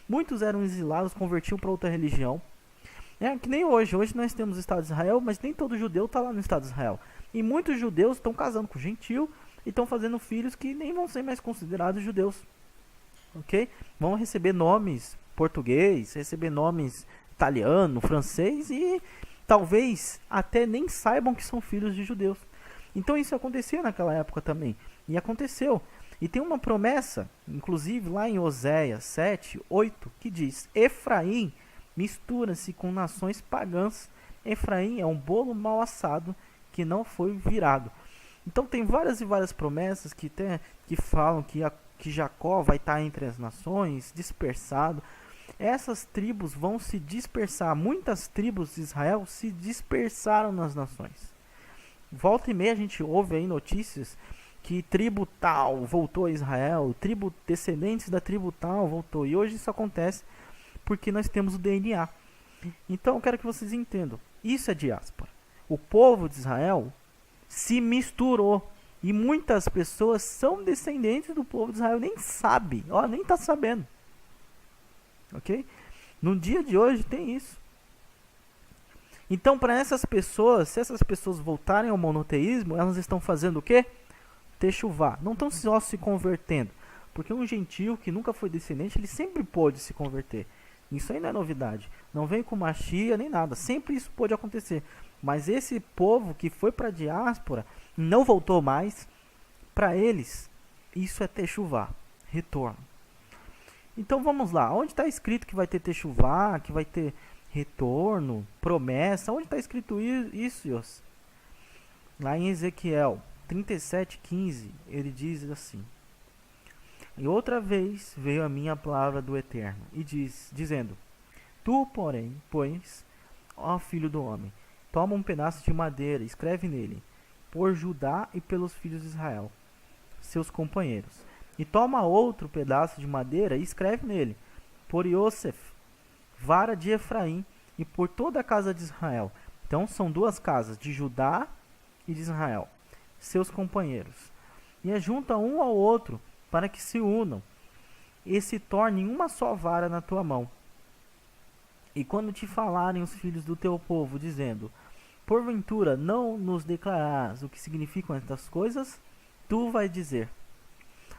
Muitos eram exilados, convertiam para outra religião. Que nem hoje. Hoje nós temos o Estado de Israel, mas nem todo judeu está lá no Estado de Israel. E muitos judeus estão casando com gentio, e estão fazendo filhos que nem vão ser mais considerados judeus, ok? Vão receber nomes português, receber nomes italiano, francês e talvez até nem saibam que são filhos de judeus. Então isso acontecia naquela época também, e aconteceu. E tem uma promessa, inclusive lá em Oséias 7, 8, que diz: Efraim mistura-se com nações pagãs. Efraim é um bolo mal assado que não foi virado. Então tem várias e várias promessas que falam que Jacó vai estar entre as nações, dispersado. Essas tribos vão se dispersar. Muitas tribos de Israel se dispersaram nas nações. Volta e meia a gente ouve aí notícias que tribo tal voltou a Israel, tribo descendentes da tribo tal voltou. E hoje isso acontece porque nós temos o DNA. Então eu quero que vocês entendam. Isso é diáspora. O povo de Israel se misturou. E muitas pessoas são descendentes do povo de Israel. Nem sabe. Nem está sabendo. Ok? No dia de hoje tem isso. Então para essas pessoas, se essas pessoas voltarem ao monoteísmo, elas estão fazendo o quê? Techuvá. Não estão só se convertendo. Porque um gentio que nunca foi descendente, ele sempre pôde se converter. Isso aí não é novidade. Não vem com machia nem nada. Sempre isso pode acontecer. Mas esse povo que foi para a diáspora, não voltou mais, para eles, isso é techuvá. Retorno. Então vamos lá. Onde está escrito que vai ter techuvá, que vai ter retorno, promessa? Onde está escrito isso, Deus? Lá em Ezequiel 37:15, ele diz assim: E outra vez veio a minha palavra do Eterno, e dizendo: Tu, porém, ó filho do homem, toma um pedaço de madeira, escreve nele, por Judá e pelos filhos de Israel, seus companheiros. E toma outro pedaço de madeira e escreve nele, por Iosef, vara de Efraim, e por toda a casa de Israel. Então são duas casas, de Judá e de Israel, seus companheiros. E ajunta um ao outro, para que se unam, e se tornem uma só vara na tua mão. E quando te falarem os filhos do teu povo, dizendo: Porventura não nos declararás o que significam estas coisas? Tu vais dizer: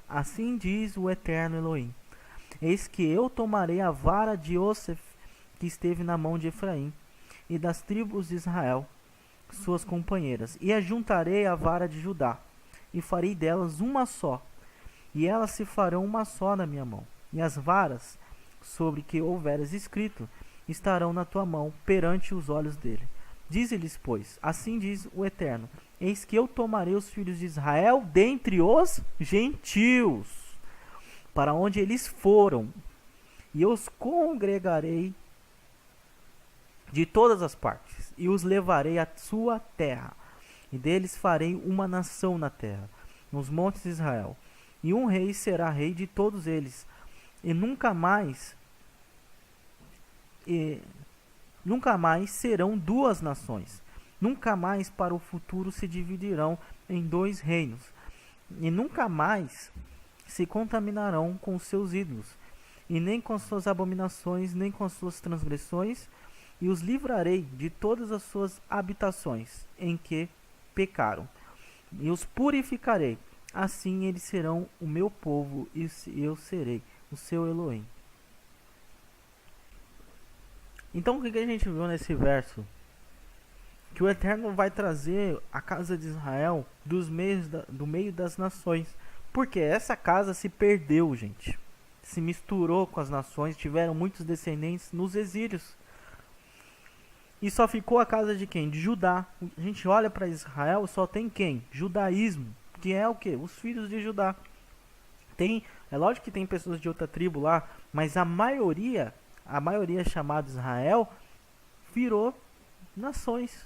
Assim diz o Eterno Elohim: Eis que eu tomarei a vara de Iosef, que esteve na mão de Efraim, e das tribos de Israel, suas companheiras, e ajuntarei a vara de Judá, e farei delas uma só, e elas se farão uma só na minha mão. E as varas, sobre que houveres escrito, estarão na tua mão, perante os olhos dele. Dize-lhes, pois, assim diz o Eterno: Eis que eu tomarei os filhos de Israel dentre os gentios, para onde eles foram, e os congregarei de todas as partes, e os levarei à sua terra, e deles farei uma nação na terra, nos montes de Israel, e um rei será rei de todos eles, e nunca mais serão duas nações, nunca mais para o futuro se dividirão em dois reinos, e nunca mais se contaminarão com seus ídolos, e nem com suas abominações, nem com suas transgressões, e os livrarei de todas as suas habitações em que pecaram, e os purificarei. Assim eles serão o meu povo, e eu serei o seu Elohim. Então o que a gente viu nesse verso? Que o Eterno vai trazer a casa de Israel do meio das nações. Porque essa casa se perdeu, gente. Se misturou com as nações, tiveram muitos descendentes nos exílios. E só ficou a casa de quem? De Judá. A gente olha para Israel, só tem quem? Judaísmo. Que é o quê? Os filhos de Judá. É lógico que tem pessoas de outra tribo lá, mas a maioria chamada Israel, virou nações.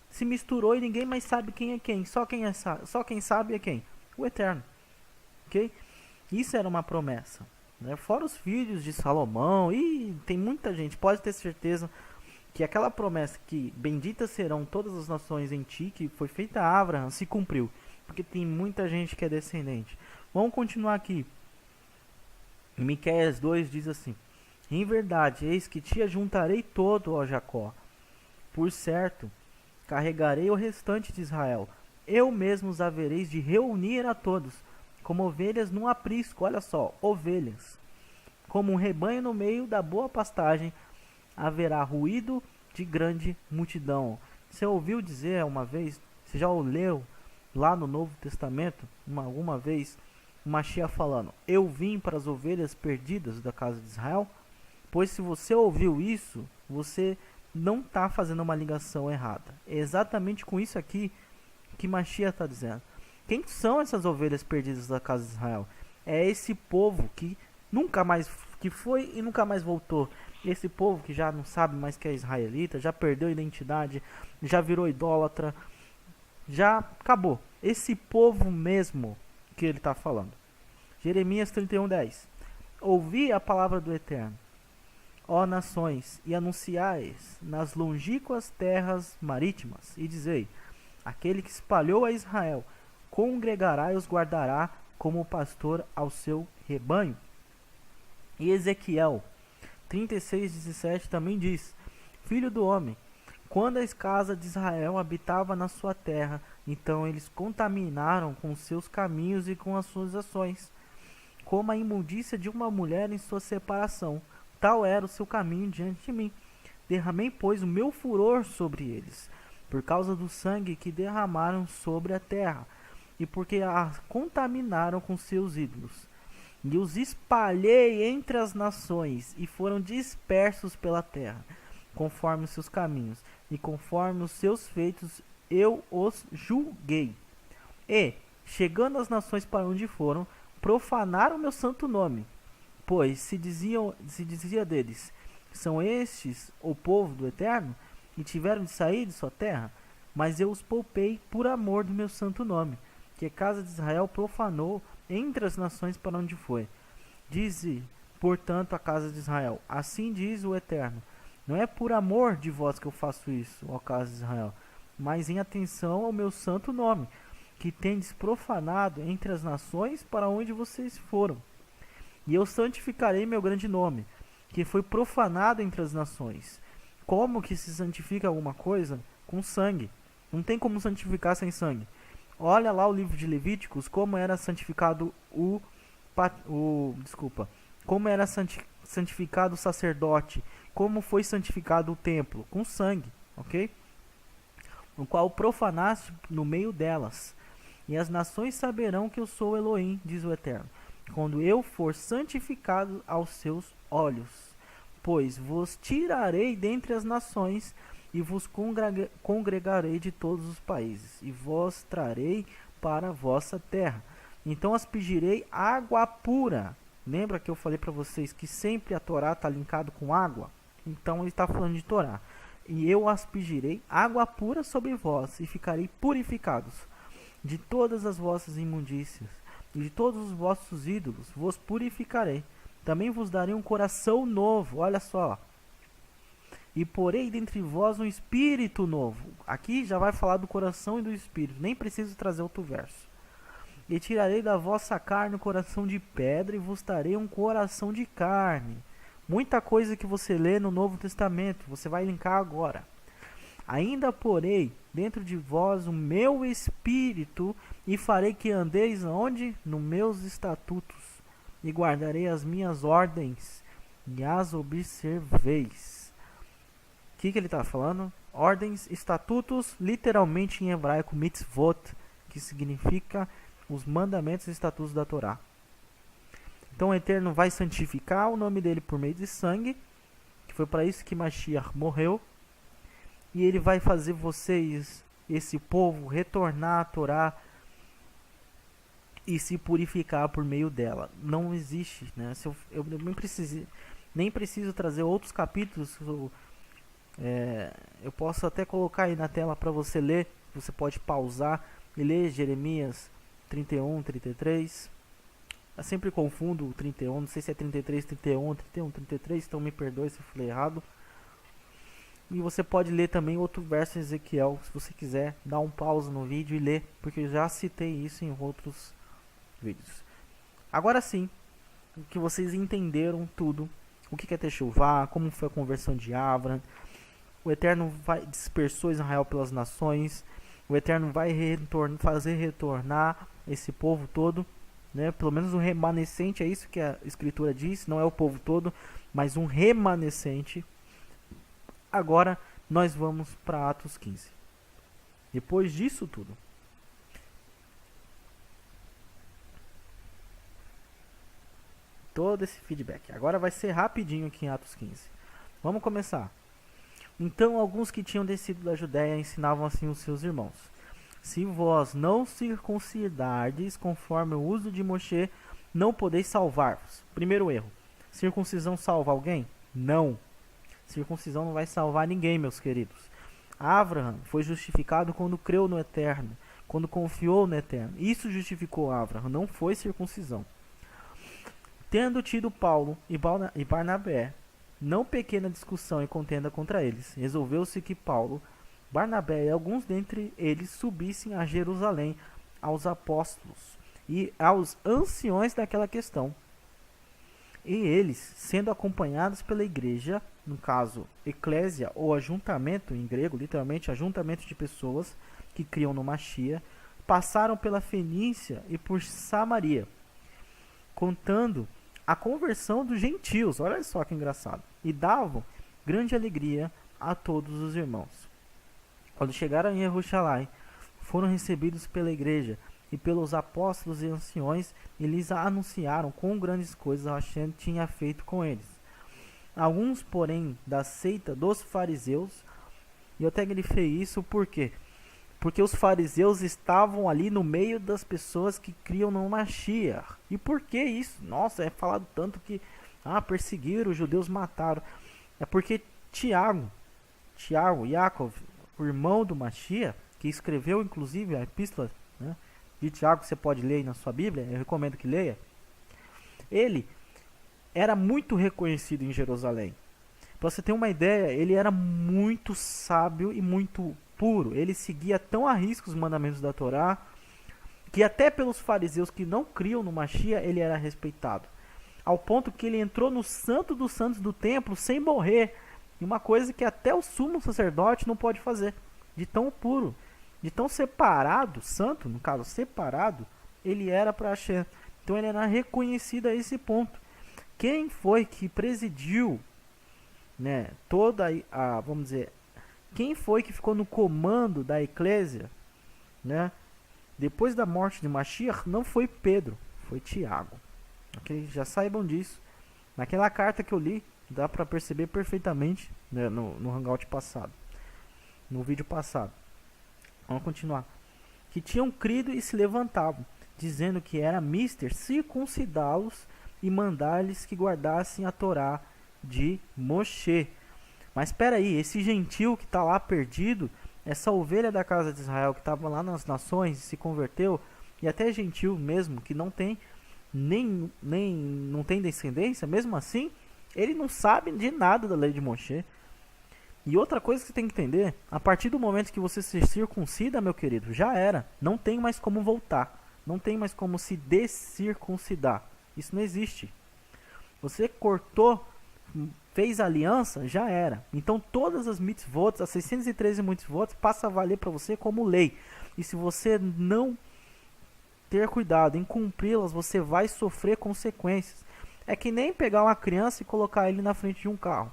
Se misturou e ninguém mais sabe quem é quem. Só quem sabe é quem? O Eterno. Ok? Isso era uma promessa. Né? Fora os filhos de Salomão, e tem muita gente, pode ter certeza que aquela promessa que benditas serão todas as nações em ti, que foi feita a Abraão, se cumpriu. Porque tem muita gente que é descendente. Vamos continuar aqui. Em Miqueias 2 diz assim: Em verdade, eis que te ajuntarei todo, ó Jacó. Por certo, carregarei o restante de Israel. eu mesmo os havereis de reunir a todos, como ovelhas num aprisco, olha só, ovelhas. Como um rebanho no meio da boa pastagem, haverá ruído de grande multidão. Você ouviu dizer uma vez, você já leu lá no Novo Testamento, alguma vez, o Mashiach falando, eu vim para as ovelhas perdidas da casa de Israel? Pois se você ouviu isso, você não está fazendo uma ligação errada. É exatamente com isso aqui que Mashiach está dizendo. Quem são essas ovelhas perdidas da casa de Israel? É esse povo que nunca mais, que foi e nunca mais voltou. Esse povo que já não sabe mais que é israelita, já perdeu a identidade, já virou idólatra, já acabou. Esse povo mesmo que ele está falando. Jeremias 31:10. Ouvi a palavra do Eterno, ó nações, e anunciais nas longínquas terras marítimas, e dizei, aquele que espalhou a Israel, congregará e os guardará como pastor ao seu rebanho. E Ezequiel 36:17 também diz, filho do homem, quando a casa de Israel habitava na sua terra, então eles contaminaram com os seus caminhos e com as suas ações, como a imundícia de uma mulher em sua separação. Tal era o seu caminho diante de mim. Derramei, pois, o meu furor sobre eles, por causa do sangue que derramaram sobre a terra, e porque a contaminaram com seus ídolos. E os espalhei entre as nações, e foram dispersos pela terra, conforme os seus caminhos, e conforme os seus feitos eu os julguei. E, chegando as nações para onde foram, profanaram meu santo nome. Pois se dizia deles, são estes o povo do Eterno, e tiveram de sair de sua terra? Mas eu os poupei por amor do meu santo nome, que a casa de Israel profanou entre as nações para onde foi. Dize, portanto, a casa de Israel, assim diz o Eterno, não é por amor de vós que eu faço isso, ó casa de Israel, mas em atenção ao meu santo nome, que tendes profanado entre as nações para onde vocês foram. E eu santificarei meu grande nome, que foi profanado entre as nações. Como que se santifica alguma coisa? Com sangue. Não tem como santificar sem sangue. Olha lá o livro de Levíticos, como era santificado como era santificado o sacerdote, como foi santificado o templo, com sangue, ok? O qual profanaste no meio delas. E as nações saberão que eu sou Elohim, diz o Eterno, quando eu for santificado aos seus olhos. Pois vos tirarei dentre as nações, e vos congregarei de todos os países, e vos trarei para a vossa terra. Então aspergirei água pura. Lembra que eu falei para vocês que sempre a Torá está linkado com água? Então ele está falando de Torá. E eu aspergirei água pura sobre vós, e ficarei purificados de todas as vossas imundícias, e de todos os vossos ídolos vos purificarei. Também vos darei um coração novo, olha só. E porei dentre vós um espírito novo. Aqui já vai falar do coração e do espírito, nem preciso trazer outro verso. E tirarei da vossa carne o coração de pedra, e vos darei um coração de carne. Muita coisa que você lê no Novo Testamento, você vai linkar agora. Ainda porei dentro de vós o meu espírito, e farei que andeis onde? Nos meus estatutos, e guardarei as minhas ordens, e as observeis. O que ele está falando? Ordens, estatutos, literalmente em hebraico mitzvot, que significa os mandamentos e estatutos da Torá. Então o Eterno vai santificar o nome dele por meio de sangue, que foi para isso que Mashiach morreu, e ele vai fazer vocês, esse povo, retornar à Torá e se purificar por meio dela. Não existe, né? Eu nem preciso trazer outros capítulos. Eu posso até colocar aí na tela para você ler. Você pode pausar e ler Jeremias 31, 33. Eu sempre confundo o 31, não sei se é 33, 31, 31, 33, então me perdoe se eu falei errado. E você pode ler também outro verso em Ezequiel, se você quiser, dar um pausa no vídeo e ler, porque eu já citei isso em outros vídeos. Agora sim, que vocês entenderam tudo, o que é Techuvá, como foi a conversão de Avram, o Eterno dispersou Israel pelas nações, o Eterno vai fazer retornar esse povo todo, né? Pelo menos um remanescente, é isso que a Escritura diz, não é o povo todo, mas um remanescente. Agora nós vamos para Atos 15. Depois disso tudo, todo esse feedback, agora vai ser rapidinho aqui em Atos 15. Vamos começar. Então alguns que tinham descido da Judéia ensinavam assim os seus irmãos: se vós não circuncidardes conforme o uso de Moshe, não podeis salvar-vos. Primeiro erro: circuncisão salva alguém? Não. Circuncisão não vai salvar ninguém, meus queridos. Abraham foi justificado quando creu no Eterno, quando confiou no Eterno. Isso justificou Abraham, não foi circuncisão. Tendo tido Paulo e Barnabé não pequena discussão e contenda contra eles, resolveu-se que Paulo, Barnabé e alguns dentre eles subissem a Jerusalém aos apóstolos e aos anciões daquela questão. E eles, sendo acompanhados pela igreja, no caso, eclésia ou ajuntamento em grego, literalmente ajuntamento de pessoas que criam no Machia, passaram pela Fenícia e por Samaria, contando a conversão dos gentios, olha só que engraçado, e davam grande alegria a todos os irmãos. Quando chegaram em Jerusalém, foram recebidos pela igreja e pelos apóstolos e anciões, e lhes anunciaram quão grandes coisas Hashem tinha feito com eles. Alguns, porém, da seita dos fariseus, e eu até grifei isso por quê? Porque os fariseus estavam ali no meio das pessoas que criam no Mashiach. E por que isso? Nossa, é falado tanto que perseguiram, os judeus mataram. É porque Tiago, Yaakov, o irmão do Mashiach, que escreveu inclusive a epístola, né, de Tiago, você pode ler aí na sua Bíblia, eu recomendo que leia. Ele era muito reconhecido em Jerusalém. Para você ter uma ideia, ele era muito sábio e muito puro. Ele seguia tão à risca os mandamentos da Torá, que até pelos fariseus que não criam no Mashiach, ele era respeitado. Ao ponto que ele entrou no santo dos santos do templo sem morrer. Uma coisa que até o sumo sacerdote não pode fazer. De tão puro, de tão separado, santo, no caso separado, ele era para Hashem. Então ele era reconhecido a esse ponto. Quem foi que presidiu, né, toda a, vamos dizer, quem foi que ficou no comando da eclésia, né, depois da morte de Mashiach? Não foi Pedro, foi Tiago. Okay? Já saibam disso. Naquela carta que eu li, dá para perceber perfeitamente, né, no hangout passado, no vídeo passado. Vamos continuar. Que tinham crido e se levantavam, dizendo que era mister circuncidá-los e mandar-lhes que guardassem a Torá de Moshe. Mas espera aí, esse gentil que está lá perdido, essa ovelha da casa de Israel que estava lá nas nações e se converteu, e até gentil mesmo, que não tem não tem descendência, mesmo assim, ele não sabe de nada da lei de Moshe. E outra coisa que você tem que entender, a partir do momento que você se circuncida, meu querido, já era. Não tem mais como voltar. Não tem mais como se descircuncidar. Isso não existe. Você cortou, fez aliança, já era. Então todas as mitzvot, as 613 mitzvot, passa a valer para você como lei. E se você não ter cuidado em cumpri-las, você vai sofrer consequências. É que nem pegar uma criança e colocar ele na frente de um carro.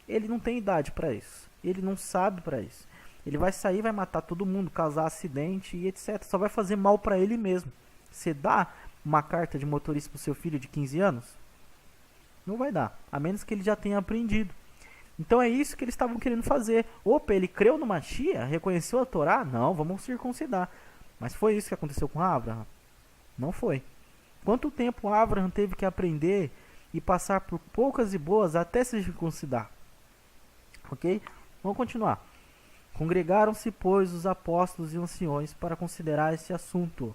Ele não tem idade para isso. Ele não sabe para isso. Ele vai sair, vai matar todo mundo, causar acidente e etc. Só vai fazer mal para ele mesmo. Você dá uma carta de motorista para o seu filho de 15 anos? Não vai dar. A menos que ele já tenha aprendido. Então é isso que eles estavam querendo fazer. Opa, ele creu no Mashiach? Reconheceu a Torá? Não, vamos circuncidar. Mas foi isso que aconteceu com Abraham? Não foi. Quanto tempo Abraham teve que aprender e passar por poucas e boas até se circuncidar? Ok? Vamos continuar. Congregaram-se, pois, os apóstolos e anciões para considerar esse assunto.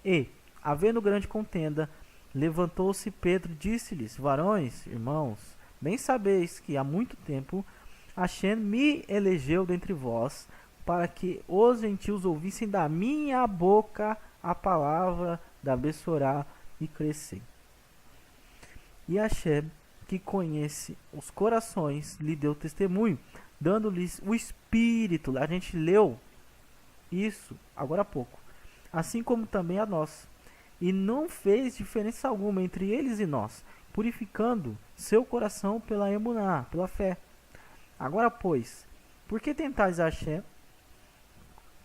E, havendo grande contenda, levantou-se Pedro e disse-lhes: varões, irmãos, bem sabeis que há muito tempo Hashem me elegeu dentre vós, para que os gentios ouvissem da minha boca a palavra da Bessorá e crescem. E Hashem, que conhece os corações, lhe deu testemunho, dando-lhes o Espírito. A gente leu isso agora há pouco, assim como também a nós. E não fez diferença alguma entre eles e nós, purificando seu coração pela emuná, pela fé. Agora, pois, por que tentais a Hashem,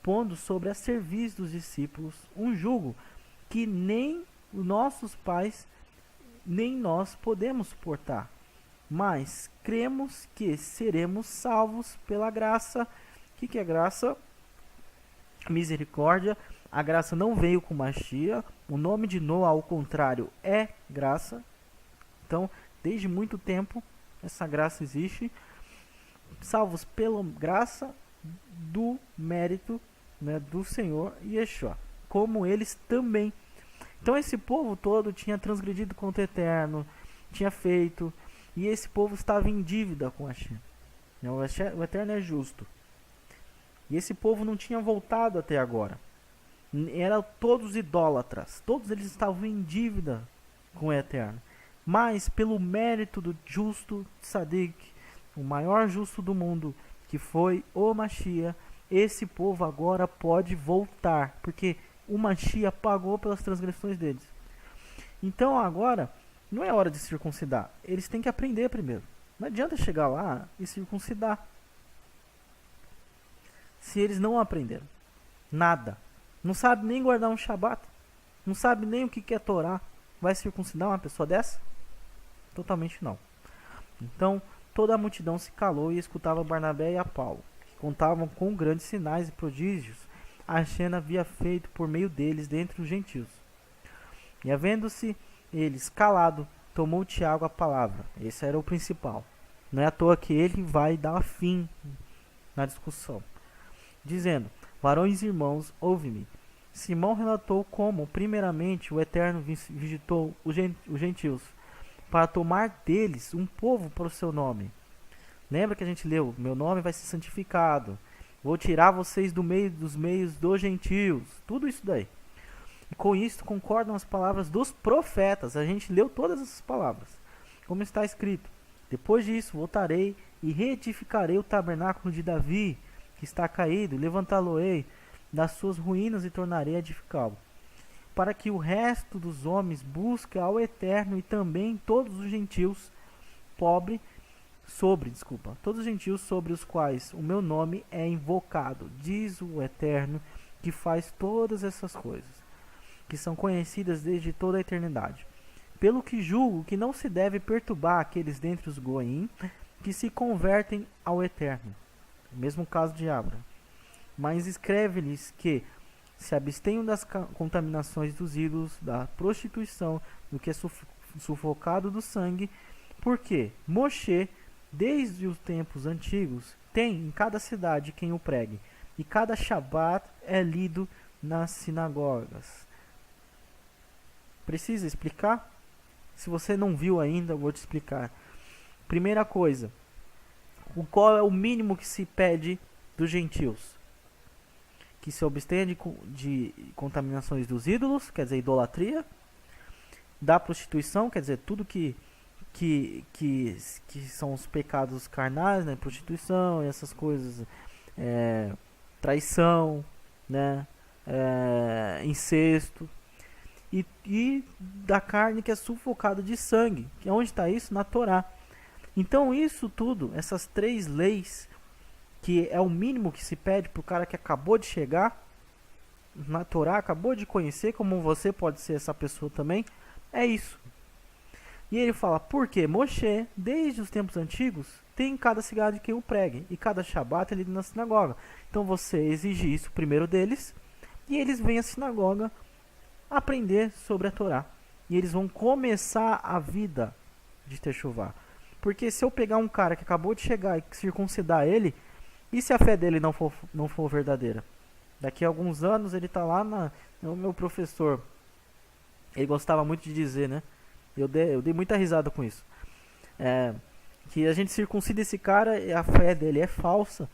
pondo sobre a serviço dos discípulos um jugo que nem os nossos pais nem nós podemos suportar? Mas cremos que seremos salvos pela graça. O que é graça? Misericórdia. A graça não veio com Mashiach. O nome de Noah, ao contrário, é graça. Então, desde muito tempo, essa graça existe. Salvos pela graça do mérito, né, do Senhor Yeshua, como eles também. Então, esse povo todo tinha transgredido contra o Eterno, tinha feito, e esse povo estava em dívida com Hashem. O Eterno é justo. E esse povo não tinha voltado até agora. Eram todos idólatras. Todos eles estavam em dívida com o Eterno. Mas pelo mérito do justo Tzadik, o maior justo do mundo, que foi o Mashiach, esse povo agora pode voltar. Porque o Mashiach pagou pelas transgressões deles. Então agora, não é hora de circuncidar. Eles têm que aprender primeiro. Não adianta chegar lá e circuncidar. Se eles não aprenderam nada, não sabe nem guardar um Shabat, não sabe nem o que é Torá, vai circuncidar uma pessoa dessa? Totalmente não. Então, toda a multidão se calou e escutava Barnabé e a Paulo, que contavam com grandes sinais e prodígios a Hashem havia feito por meio deles dentre os gentios. E havendo-se eles calado, tomou Tiago a palavra. Esse era o principal. Não é à toa que ele vai dar fim na discussão, dizendo: varões e irmãos, ouve-me. Simão relatou como, primeiramente, o Eterno visitou os gentios, para tomar deles um povo para o seu nome. Lembra que a gente leu: meu nome vai ser santificado, vou tirar vocês do meio dos meios dos gentios. Tudo isso daí. E com isso concordam as palavras dos profetas. A gente leu todas essas palavras. Como está escrito: depois disso voltarei e reedificarei o tabernáculo de Davi, que está caído, levantá-lo-ei das suas ruínas e tornarei a edificá-lo, para que o resto dos homens busque ao Eterno, e também todos os gentios todos os gentios sobre os quais o meu nome é invocado, diz o Eterno, que faz todas essas coisas, que são conhecidas desde toda a eternidade. Pelo que julgo que não se deve perturbar aqueles dentre os Goim que se convertem ao Eterno. Mesmo caso de Abra. Mas escreve-lhes que se abstenham das contaminações dos ídolos, da prostituição, do que é sufocado do sangue, porque Moshe, desde os tempos antigos, tem em cada cidade quem o pregue, e cada Shabat é lido nas sinagogas. Precisa explicar? Se você não viu ainda, eu vou te explicar. Primeira coisa, qual é o mínimo que se pede dos gentios? Que se abstenha de contaminações dos ídolos, quer dizer, idolatria, da prostituição, quer dizer, tudo que são os pecados carnais, né? Prostituição e essas coisas, traição, né? Incesto, e da carne que é sufocada de sangue. Que onde está isso? Na Torá. Então isso tudo, essas três leis, que é o mínimo que se pede para o cara que acabou de chegar na Torá, acabou de conhecer, como você pode ser essa pessoa também, é isso. E ele fala: porque Moshe, desde os tempos antigos, tem em cada cidade quem o pregue, e cada Shabat é lido na sinagoga. Então você exige isso primeiro deles, e eles vêm à sinagoga aprender sobre a Torá. E eles vão começar a vida de Techuvá. Porque se eu pegar um cara que acabou de chegar e circuncidar ele, e se a fé dele não for verdadeira? Daqui a alguns anos ele está lá o meu professor, ele gostava muito de dizer, né? Eu dei muita risada com isso. Que a gente circuncida esse cara e a fé dele é falsa.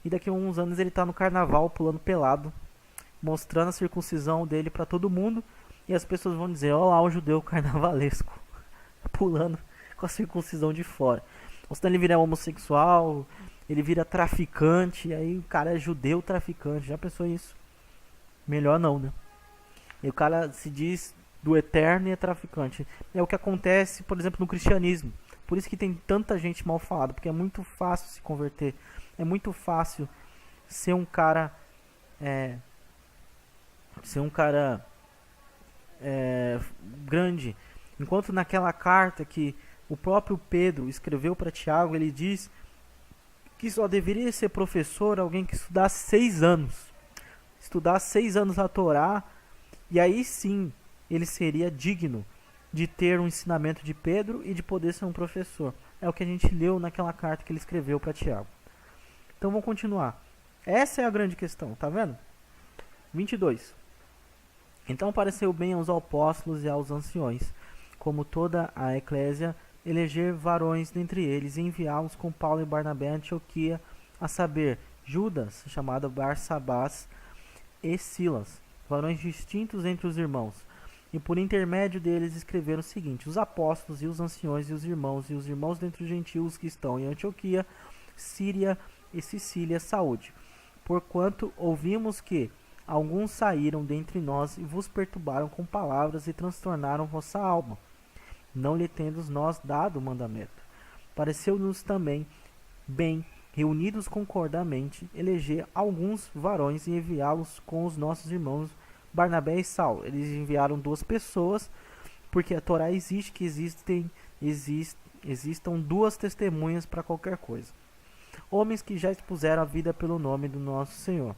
E daqui a uns anos ele está no carnaval pulando pelado, mostrando a circuncisão dele para todo mundo. E as pessoas vão dizer: olha lá o judeu carnavalesco, pulando com a circuncisão de fora. Ou se ele virar homossexual, ele vira traficante, e aí o cara é judeu traficante. Já pensou isso? Melhor não, né? E o cara se diz do eterno e é traficante. É o que acontece, por exemplo, no cristianismo. Por isso que tem tanta gente mal falada, porque é muito fácil se converter. É muito fácil ser um cara grande. Enquanto naquela carta que o próprio Pedro escreveu para Tiago, ele diz que só deveria ser professor alguém que estudasse 6 anos. Estudasse 6 anos a Torá, e aí sim ele seria digno de ter um ensinamento de Pedro e de poder ser um professor. É o que a gente leu naquela carta que ele escreveu para Tiago. Então vamos continuar. Essa é a grande questão, tá vendo? 22. Então pareceu bem aos apóstolos e aos anciões, como toda a eclésia, eleger varões dentre eles e enviá-los com Paulo e Barnabé a Antioquia, a saber, Judas, chamado Barsabás, e Silas, varões distintos entre os irmãos. E por intermédio deles escreveram o seguinte: os apóstolos e os anciões e os irmãos dentre os gentios que estão em Antioquia, Síria e Sicília, saúde. Porquanto ouvimos que alguns saíram dentre nós e vos perturbaram com palavras e transtornaram vossa alma, não lhe tendo nós dado o mandamento. Pareceu-nos também bem, reunidos concordamente, eleger alguns varões e enviá-los com os nossos irmãos Barnabé e Saulo. Eles enviaram 2 pessoas, porque a Torá existe que existam 2 testemunhas para qualquer coisa. Homens que já expuseram a vida pelo nome do nosso Senhor.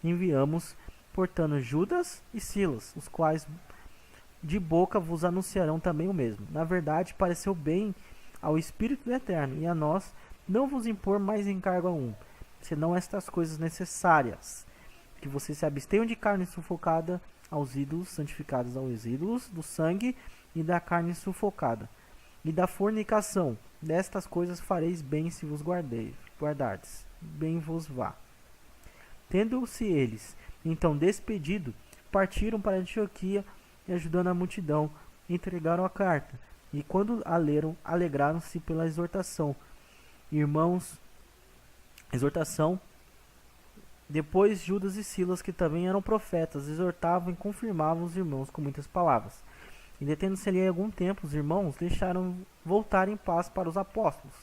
Enviamos, portanto, Judas e Silas, os quais de boca vos anunciarão também o mesmo. Na verdade, pareceu bem ao Espírito do Eterno e a nós não vos impor mais encargo algum, senão estas coisas necessárias: que vocês se abstenham de carne sufocada aos ídolos, santificados aos ídolos, do sangue e da carne sufocada, e da fornicação. Destas coisas fareis bem se vos guardardes. Bem vos vá. Tendo-se eles, então, despedido, partiram para Antioquia e, ajudando a multidão, entregaram a carta. E quando a leram, alegraram-se pela exortação. Depois Judas e Silas, que também eram profetas, exortavam e confirmavam os irmãos com muitas palavras. E detendo-se ali algum tempo, os irmãos deixaram voltar em paz para os apóstolos.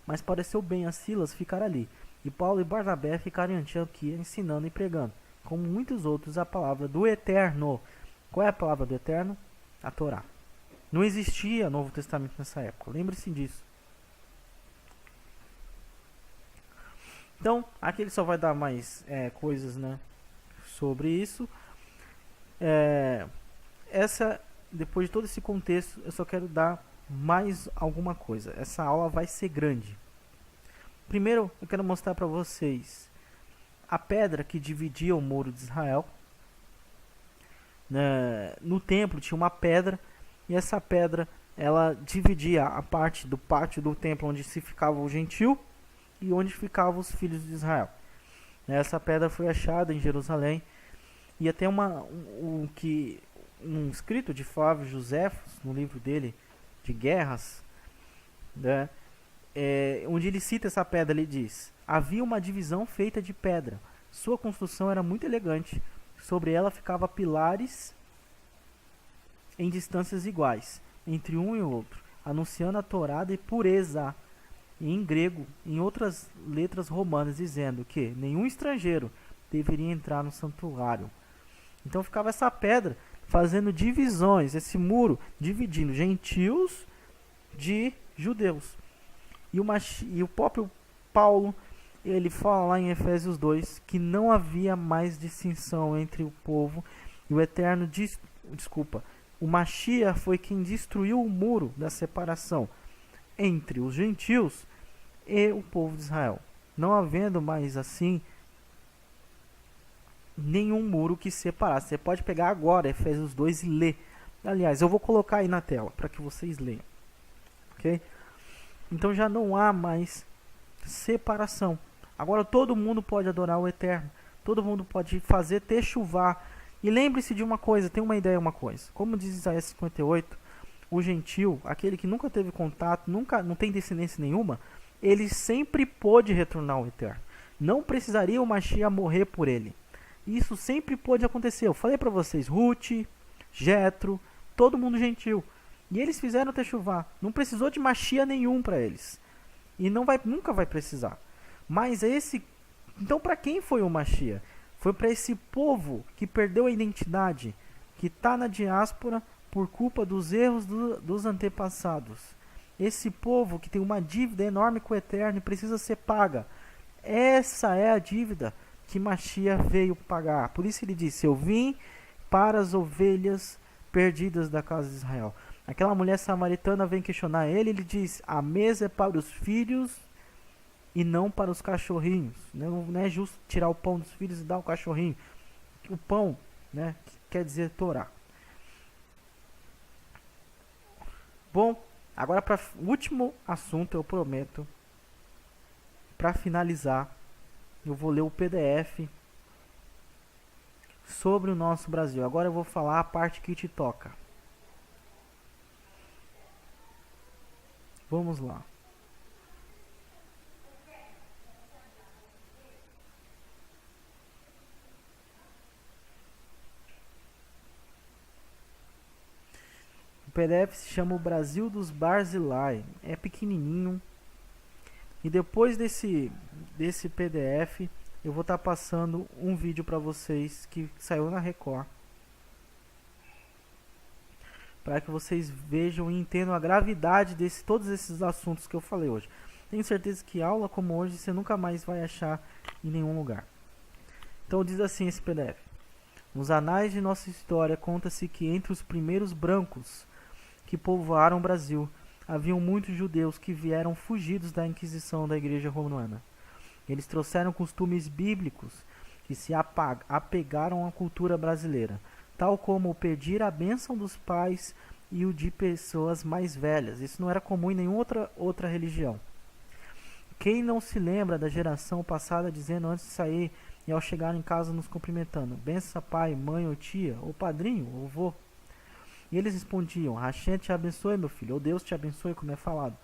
Mas pareceu bem a Silas ficar ali, e Paulo e Barnabé ficaram em Antioquia ensinando e pregando, como muitos outros, a palavra do Eterno. Qual é a palavra do Eterno? A Torá. Não existia Novo Testamento nessa época, lembre-se disso. Então, aqui ele só vai dar mais coisas, né, sobre isso. Depois de todo esse contexto, eu só quero dar mais alguma coisa. Essa aula vai ser grande. Primeiro, eu quero mostrar para vocês a pedra que dividia o muro de Israel. No templo tinha uma pedra, e essa pedra ela dividia a parte do pátio do templo onde se ficava o gentil e onde ficavam os filhos de Israel. Essa pedra foi achada em Jerusalém, e até um escrito de Flávio Joséfos, no livro dele de guerras, né, onde ele cita essa pedra, ele diz: havia uma divisão feita de pedra, sua construção era muito elegante, sobre ela ficava pilares em distâncias iguais, entre um e o outro, anunciando a Torá e pureza, e em grego, em outras letras romanas, dizendo que nenhum estrangeiro deveria entrar no santuário. Então ficava essa pedra fazendo divisões, esse muro dividindo gentios de judeus. E o próprio Paulo, ele fala lá em Efésios 2 que não havia mais distinção entre o povo, e o Eterno o Mashiach foi quem destruiu o muro da separação entre os gentios e o povo de Israel, não havendo mais assim nenhum muro que separasse. Você pode pegar agora Efésios 2 e ler. Aliás, eu vou colocar aí na tela para que vocês leiam, ok? Então já não há mais separação. Agora todo mundo pode adorar o Eterno, todo mundo pode fazer techuvá. E lembre-se de uma coisa, tem uma ideia, uma coisa. Como diz Isaías 58, o gentil, aquele que nunca teve contato, não tem descendência nenhuma, ele sempre pôde retornar ao Eterno. Não precisaria o Mashiach morrer por ele. Isso sempre pôde acontecer. Eu falei para vocês, Ruth, Jetro, todo mundo gentil. E eles fizeram techuvá. Não precisou de Mashiach nenhum para eles. E nunca vai precisar. Mas então para quem foi o Mashiach? Foi para esse povo que perdeu a identidade, que está na diáspora por culpa dos erros dos antepassados. Esse povo que tem uma dívida enorme com o Eterno e precisa ser paga. Essa é a dívida que Mashiach veio pagar. Por isso ele disse, eu vim para as ovelhas perdidas da casa de Israel. Aquela mulher samaritana vem questionar ele, ele diz, a mesa é para os filhos e não para os cachorrinhos. Não é justo tirar o pão dos filhos e dar ao cachorrinho. O pão, né, quer dizer Torá. Bom, agora para o último assunto, eu prometo, para finalizar, eu vou ler o PDF sobre o nosso Brasil. Agora eu vou falar a parte que te toca. Vamos lá. O PDF se chama O Brasil dos Barzilai. É pequenininho. E depois desse PDF, eu vou estar passando um vídeo para vocês que saiu na Record. Para que vocês vejam e entendam a gravidade de todos esses assuntos que eu falei hoje. Tenho certeza que aula como hoje você nunca mais vai achar em nenhum lugar. Então diz assim esse PDF. Nos anais de nossa história conta-se que entre os primeiros brancos que povoaram o Brasil, haviam muitos judeus que vieram fugidos da Inquisição da Igreja Romana. Eles trouxeram costumes bíblicos que se apegaram à cultura brasileira, tal como o pedir a bênção dos pais e o de pessoas mais velhas. Isso não era comum em nenhuma outra religião. Quem não se lembra da geração passada dizendo antes de sair e ao chegar em casa nos cumprimentando, benção pai, mãe ou tia, ou padrinho, ou vô? E eles respondiam, Hashem te abençoe, meu filho, ou Deus te abençoe, como é falado.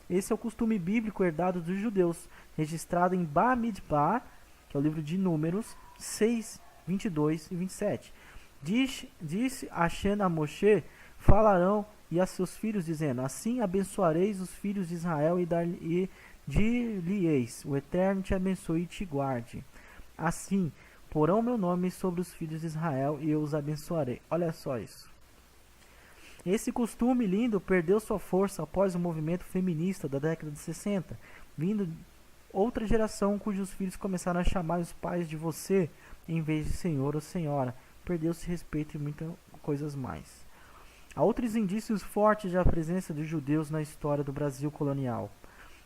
Esse é o costume bíblico herdado dos judeus, registrado em Bamidbar, que é o livro de Números 6, 22 e 27. Disse Hashem a Moshe, falarão e a seus filhos, dizendo, assim abençoareis os filhos de Israel e dir-lhe-eis, o Eterno te abençoe e te guarde. Assim, porão meu nome sobre os filhos de Israel e eu os abençoarei. Olha só isso. Esse costume lindo perdeu sua força após o movimento feminista da década de 60, vindo outra geração cujos filhos começaram a chamar os pais de você em vez de senhor ou senhora. Perdeu-se respeito e muitas coisas mais. Há outros indícios fortes da presença dos judeus na história do Brasil colonial.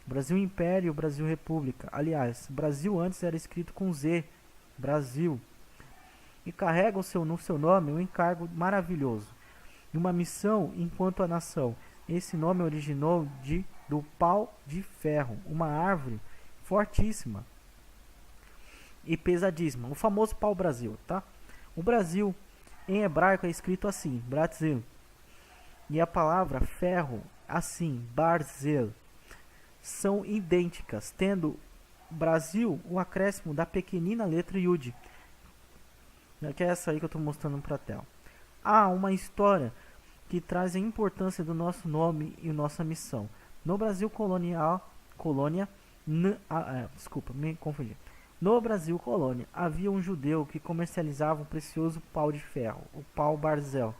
O Brasil Império e o Brasil República. Aliás, Brasil antes era escrito com Z, Brasil. E carrega no seu nome um encargo maravilhoso. E uma missão enquanto a nação. Esse nome originou do pau de ferro, uma árvore fortíssima e pesadíssima, o famoso pau-brasil, tá? O Brasil em hebraico é escrito assim, Brasil, e a palavra ferro assim, barzel, são idênticas, tendo Brasil o acréscimo da pequenina letra Yud, que é essa aí que eu estou mostrando para a tela. Há uma história que traz a importância do nosso nome e nossa missão. No Brasil No Brasil colônia, havia um judeu que comercializava um precioso pau de ferro, o pau-barzel,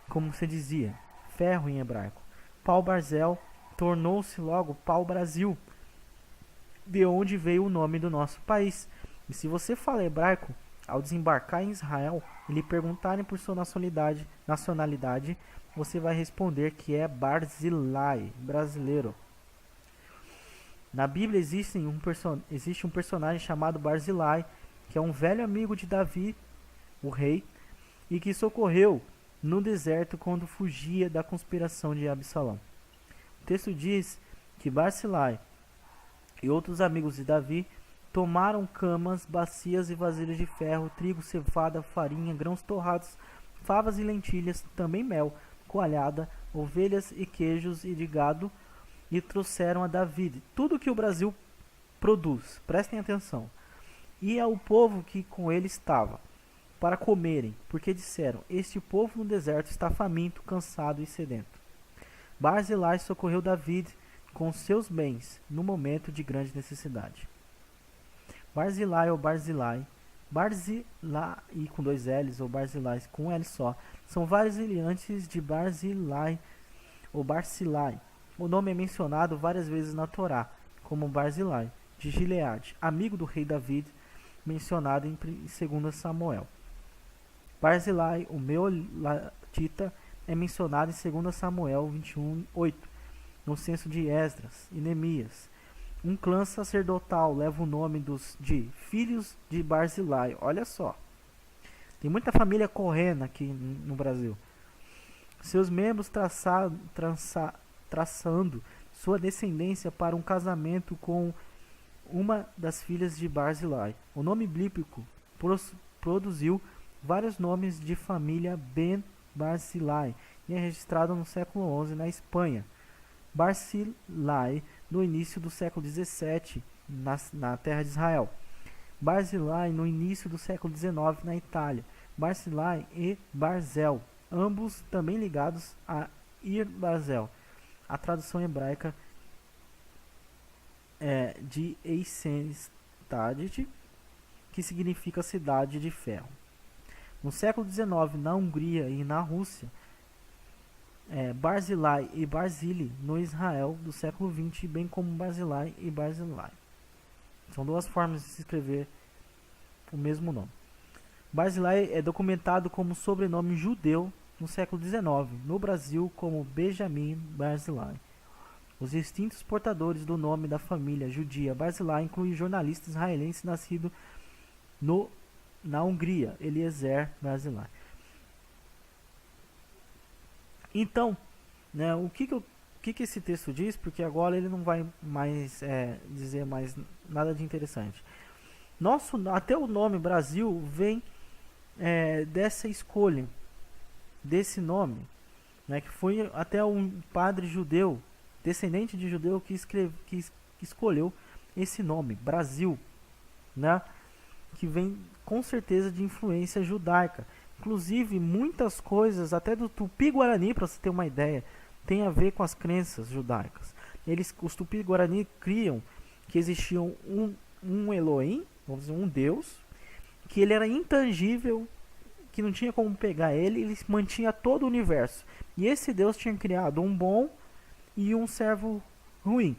como se dizia, ferro em hebraico. Pau-barzel tornou-se logo pau-brasil, de onde veio o nome do nosso país. E se você fala hebraico, ao desembarcar em Israel e lhe perguntarem por sua nacionalidade, você vai responder que é Barzilai, brasileiro. Na Bíblia existe um personagem chamado Barzilai, que é um velho amigo de Davi, o rei, e que socorreu no deserto quando fugia da conspiração de Absalão. O texto diz que Barzilai e outros amigos de Davi tomaram camas, bacias e vasilhas de ferro, trigo, cevada, farinha, grãos torrados, favas e lentilhas, também mel, coalhada, ovelhas e queijos e de gado, e trouxeram a David tudo que o Brasil produz, prestem atenção, e ao povo que com ele estava, para comerem, porque disseram: este povo no deserto está faminto, cansado e sedento. Barzilai socorreu David com seus bens no momento de grande necessidade. Barzilai ou Barzilai, Barzilai com dois L's ou Barzilai com um L só, são variantes de Barzilai ou Barzilai. O nome é mencionado várias vezes na Torá, como Barzilai, de Gileade, amigo do rei David, mencionado em 2 Samuel. Barzilai, o Meolatita, é mencionado em 2 Samuel 21:8, no censo de Esdras e Neemias. Um clã sacerdotal leva o nome de filhos de Barzilai. Olha só, tem muita família correndo aqui no Brasil. Seus membros traçando sua descendência para um casamento com uma das filhas de Barzilai. O nome bíblico produziu vários nomes de família Ben Barzilai e é registrado no século XI na Espanha. Barzilai no início do século XVII na terra de Israel. Barzilai no início do século XIX na Itália. Barzilai e Barzel, ambos também ligados a Ir Barzel. A tradução hebraica é de Eisenstadt, que significa cidade de ferro. No século XIX, na Hungria e na Rússia, Barzilai e Barzili no Israel do século XX, bem como Barzilai e Barzilai. São duas formas de se escrever o mesmo nome. Barzilai é documentado como sobrenome judeu no século XIX, no Brasil como Benjamin Barzilai. Os distintos portadores do nome da família judia Barzilai incluem jornalista israelense nascido na Hungria, Eliezer Barzilai. Então, né, o que esse texto diz? Porque agora ele não vai mais dizer mais nada de interessante. Até o nome Brasil vem dessa escolha, desse nome, né, que foi até um padre judeu, descendente de judeu, que escolheu esse nome, Brasil, né, que vem com certeza de influência judaica. Inclusive, muitas coisas, até do Tupi-Guarani, para você ter uma ideia, tem a ver com as crenças judaicas. Os Tupi-Guarani criam que existia um Elohim, vamos dizer, um Deus, que ele era intangível, que não tinha como pegar ele mantinha todo o universo. E esse Deus tinha criado um bom e um servo ruim,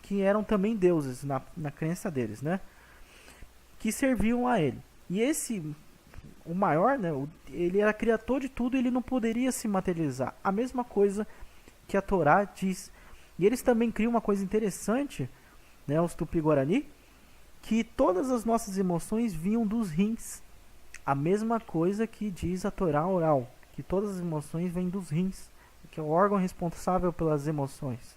que eram também deuses na crença deles, né? Que serviam a ele. E o maior, né, ele era criador de tudo e ele não poderia se materializar. A mesma coisa que a Torá diz. E eles também criam uma coisa interessante, né, os Tupi-Guarani, que todas as nossas emoções vinham dos rins. A mesma coisa que diz a Torá oral, que todas as emoções vêm dos rins, que é o órgão responsável pelas emoções.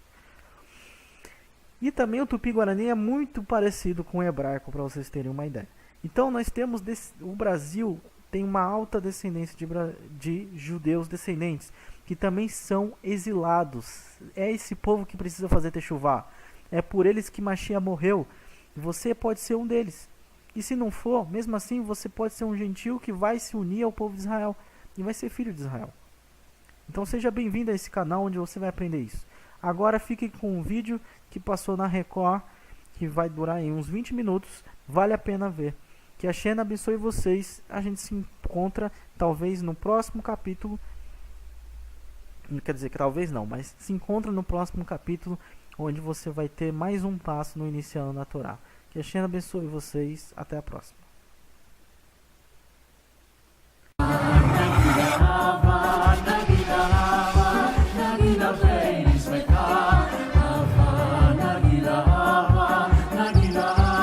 E também o Tupi-Guarani é muito parecido com o hebraico, para vocês terem uma ideia. Então nós temos, o Brasil tem uma alta descendência de judeus descendentes, que também são exilados. É esse povo que precisa fazer techuvá. É por eles que Mashiach morreu. Você pode ser um deles. E se não for, mesmo assim, você pode ser um gentil que vai se unir ao povo de Israel e vai ser filho de Israel. Então seja bem-vindo a esse canal onde você vai aprender isso. Agora fique com um vídeo que passou na Record, que vai durar em uns 20 minutos. Vale a pena ver. Que a Shena abençoe vocês. A gente se encontra talvez no próximo capítulo. Quer dizer que talvez não, mas se encontra no próximo capítulo, onde você vai ter mais um passo no iniciando na Torá. Que a Shena abençoe vocês. Até a próxima.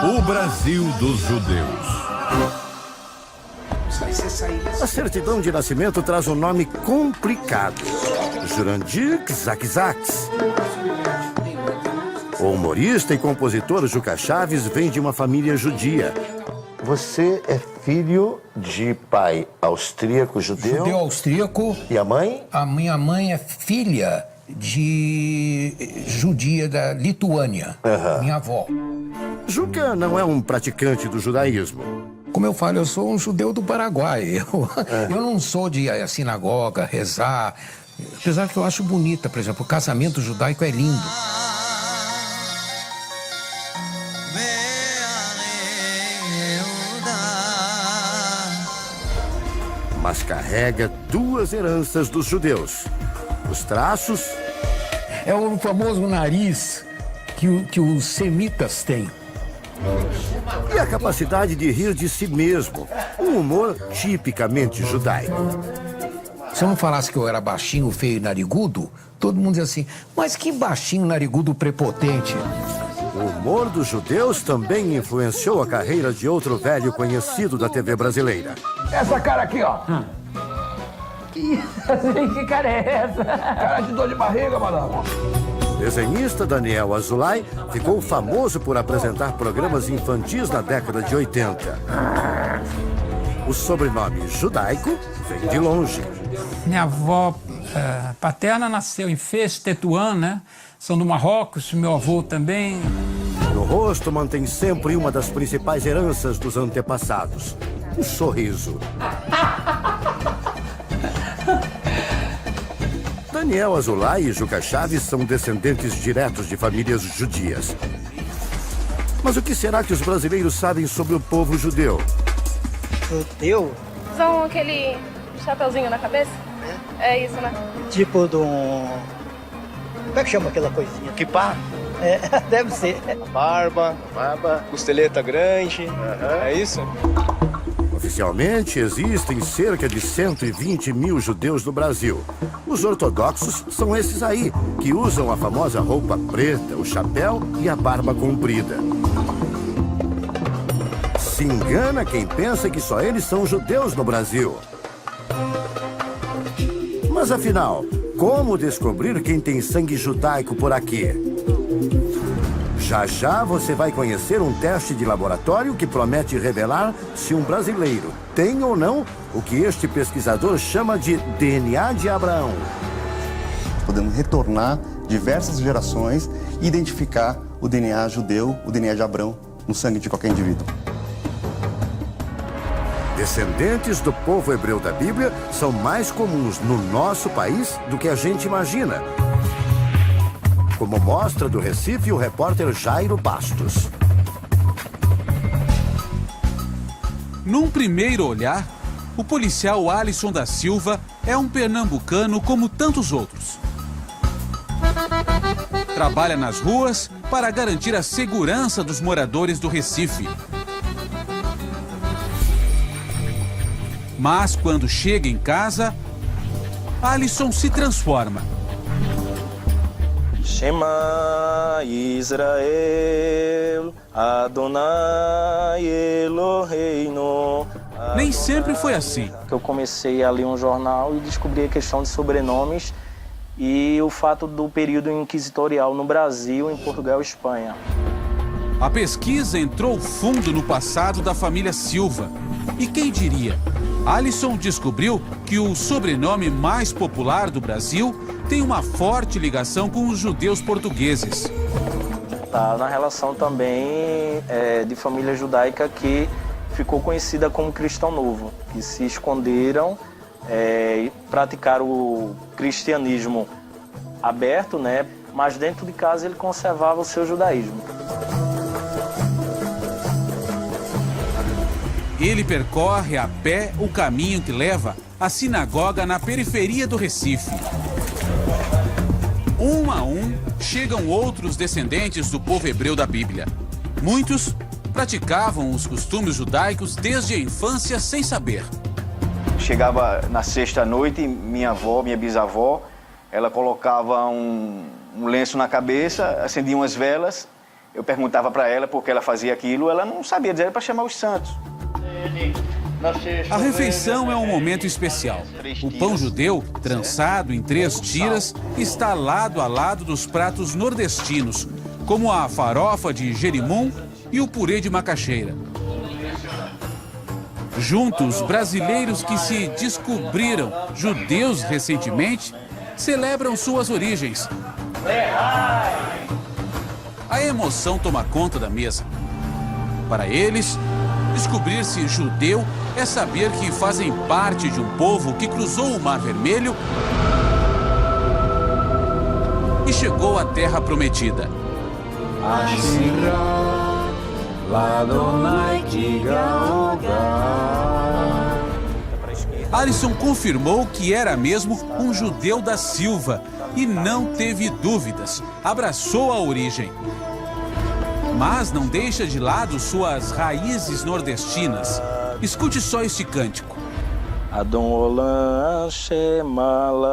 O Brasil dos judeus. A certidão de nascimento traz um nome complicado: Jurandir Tzakzaks. O humorista e compositor Juca Chaves vem de uma família judia. Você é filho de pai austríaco judeu? Judeu austríaco. E a mãe? A minha mãe é filha judia da Lituânia, minha avó. Juca não é um praticante do judaísmo. Como eu falo, eu sou um judeu do Paraguai. Eu não sou de ir à sinagoga, rezar. Apesar que eu acho bonita, por exemplo, o casamento judaico é lindo. Mas carrega duas heranças dos judeus. Os traços É o famoso nariz que os semitas têm. e a capacidade de rir de si mesmo. Um humor tipicamente judaico. Se eu não falasse que eu era baixinho, feio e narigudo, todo mundo dizia assim, mas que baixinho, narigudo, prepotente. O humor dos judeus também influenciou a carreira de outro velho conhecido da TV brasileira. Essa cara aqui, ó. Que cara é essa? Cara de dor de barriga, madame. O desenhista Daniel Azulay ficou famoso por apresentar programas infantis na década de 80. O sobrenome judaico vem de longe. Minha avó paterna nasceu em Fez, Tetuan, né? São do Marrocos, meu avô também. No rosto mantém sempre uma das principais heranças dos antepassados: o sorriso. Daniel Azulay e Juca Chaves são descendentes diretos de famílias judias. Mas o que será que os brasileiros sabem sobre o povo judeu? Judeu? Usam aquele chapeuzinho na cabeça? É isso, né? Tipo de um... Como é que chama aquela coisinha? Kipá, É, deve ser. barba, costeleta grande, é isso? Oficialmente, existem cerca de 120 mil judeus no Brasil. Os ortodoxos são esses aí, que usam a famosa roupa preta, o chapéu e a barba comprida. Se engana quem pensa que só eles são judeus no Brasil. Mas afinal, como descobrir quem tem sangue judaico por aqui? Já já você vai conhecer um teste de laboratório que promete revelar se um brasileiro tem ou não o que este pesquisador chama de DNA de Abraão. Podemos retornar diversas gerações e identificar o DNA judeu, o DNA de Abraão, no sangue de qualquer indivíduo. Descendentes do povo hebreu da Bíblia são mais comuns no nosso país do que a gente imagina. Como mostra do Recife o repórter Jairo Bastos. Num primeiro olhar, o policial Alisson da Silva é um pernambucano como tantos outros. Trabalha nas ruas para garantir a segurança dos moradores do Recife. Mas quando chega em casa, Alisson se transforma. Shema Israel, Adonai Eloheinu. Nem sempre foi assim. Eu comecei a ler um jornal e descobri a questão de sobrenomes e o fato do período inquisitorial no Brasil, em Portugal e Espanha. A pesquisa entrou fundo no passado da família Silva. E quem diria? Alisson descobriu que o sobrenome mais popular do Brasil tem uma forte ligação com os judeus portugueses. Tá na relação também de família judaica que ficou conhecida como Cristão Novo, que se esconderam e praticaram o cristianismo aberto, né? Mas dentro de casa ele conservava o seu judaísmo. Ele percorre a pé o caminho que leva à sinagoga na periferia do Recife. Um a um, chegam outros descendentes do povo hebreu da Bíblia. Muitos praticavam os costumes judaicos desde a infância sem saber. Chegava na sexta-noite, minha avó, minha bisavó, ela colocava um lenço na cabeça, acendia umas velas. Eu perguntava para ela por que ela fazia aquilo, ela não sabia dizer, era para chamar os santos. A refeição é um momento especial. O pão judeu, trançado em 3 tiras, está lado a lado dos pratos nordestinos, como a farofa de jerimum e o purê de macaxeira. Juntos, brasileiros que se descobriram judeus recentemente celebram suas origens. A emoção toma conta da mesa. Para eles, descobrir-se judeu é saber que fazem parte de um povo que cruzou o Mar Vermelho e chegou à Terra Prometida. Alisson confirmou que era mesmo um judeu da Silva e não teve dúvidas, abraçou a origem. Mas não deixa de lado suas raízes nordestinas. Escute só este cântico. Adon Olam Shemala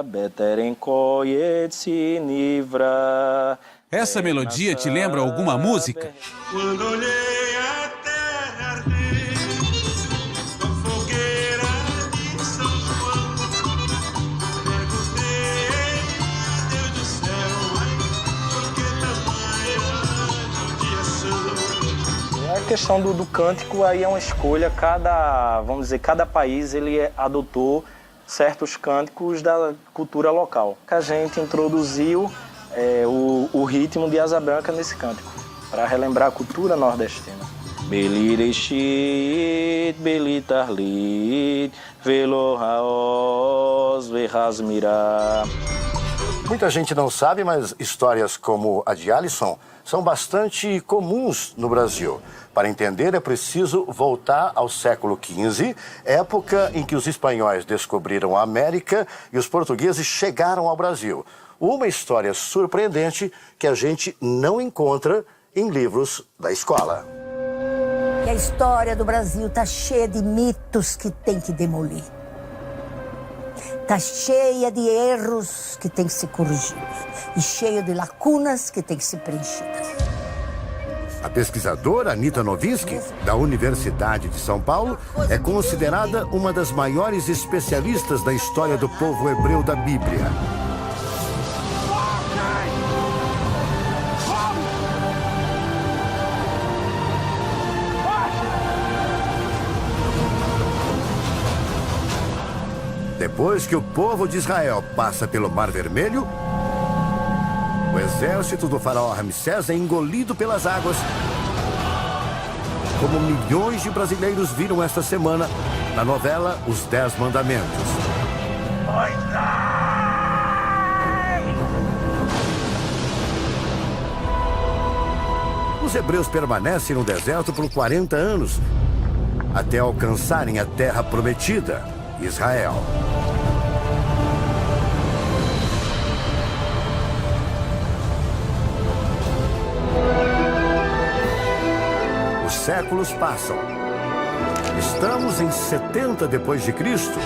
Beteren Koyet Sinivra. Essa melodia te lembra alguma música? Quando olhei a terra arder, uma fogueira de São João, perguntei, Deus do céu, por que tamanha judiação? A questão do cântico aí é uma escolha, cada país ele adotou certos cânticos da cultura local. Que a gente introduziu o ritmo de Asa Branca nesse cântico, para relembrar a cultura nordestina. Belireshit, Belitarlit, Velohaos, Verhasmirá. Muita gente não sabe, mas histórias como a de Alisson são bastante comuns no Brasil. Para entender, é preciso voltar ao século XV, época em que os espanhóis descobriram a América e os portugueses chegaram ao Brasil. Uma história surpreendente que a gente não encontra em livros da escola. E a história do Brasil está cheia de mitos que tem que demolir. Está cheia de erros que tem que ser corrigidos. E cheia de lacunas que tem que ser preenchidas. A pesquisadora Anita Novinsky, da Universidade de São Paulo, é considerada uma das maiores especialistas da história do povo hebreu da Bíblia. Depois que o povo de Israel passa pelo Mar Vermelho, o exército do faraó Ramsés é engolido pelas águas. Como milhões de brasileiros viram esta semana na novela Os 10 Mandamentos. Os hebreus permanecem no deserto por 40 anos, até alcançarem a terra prometida, Israel. Os séculos passam. Estamos em 70 depois de Cristo.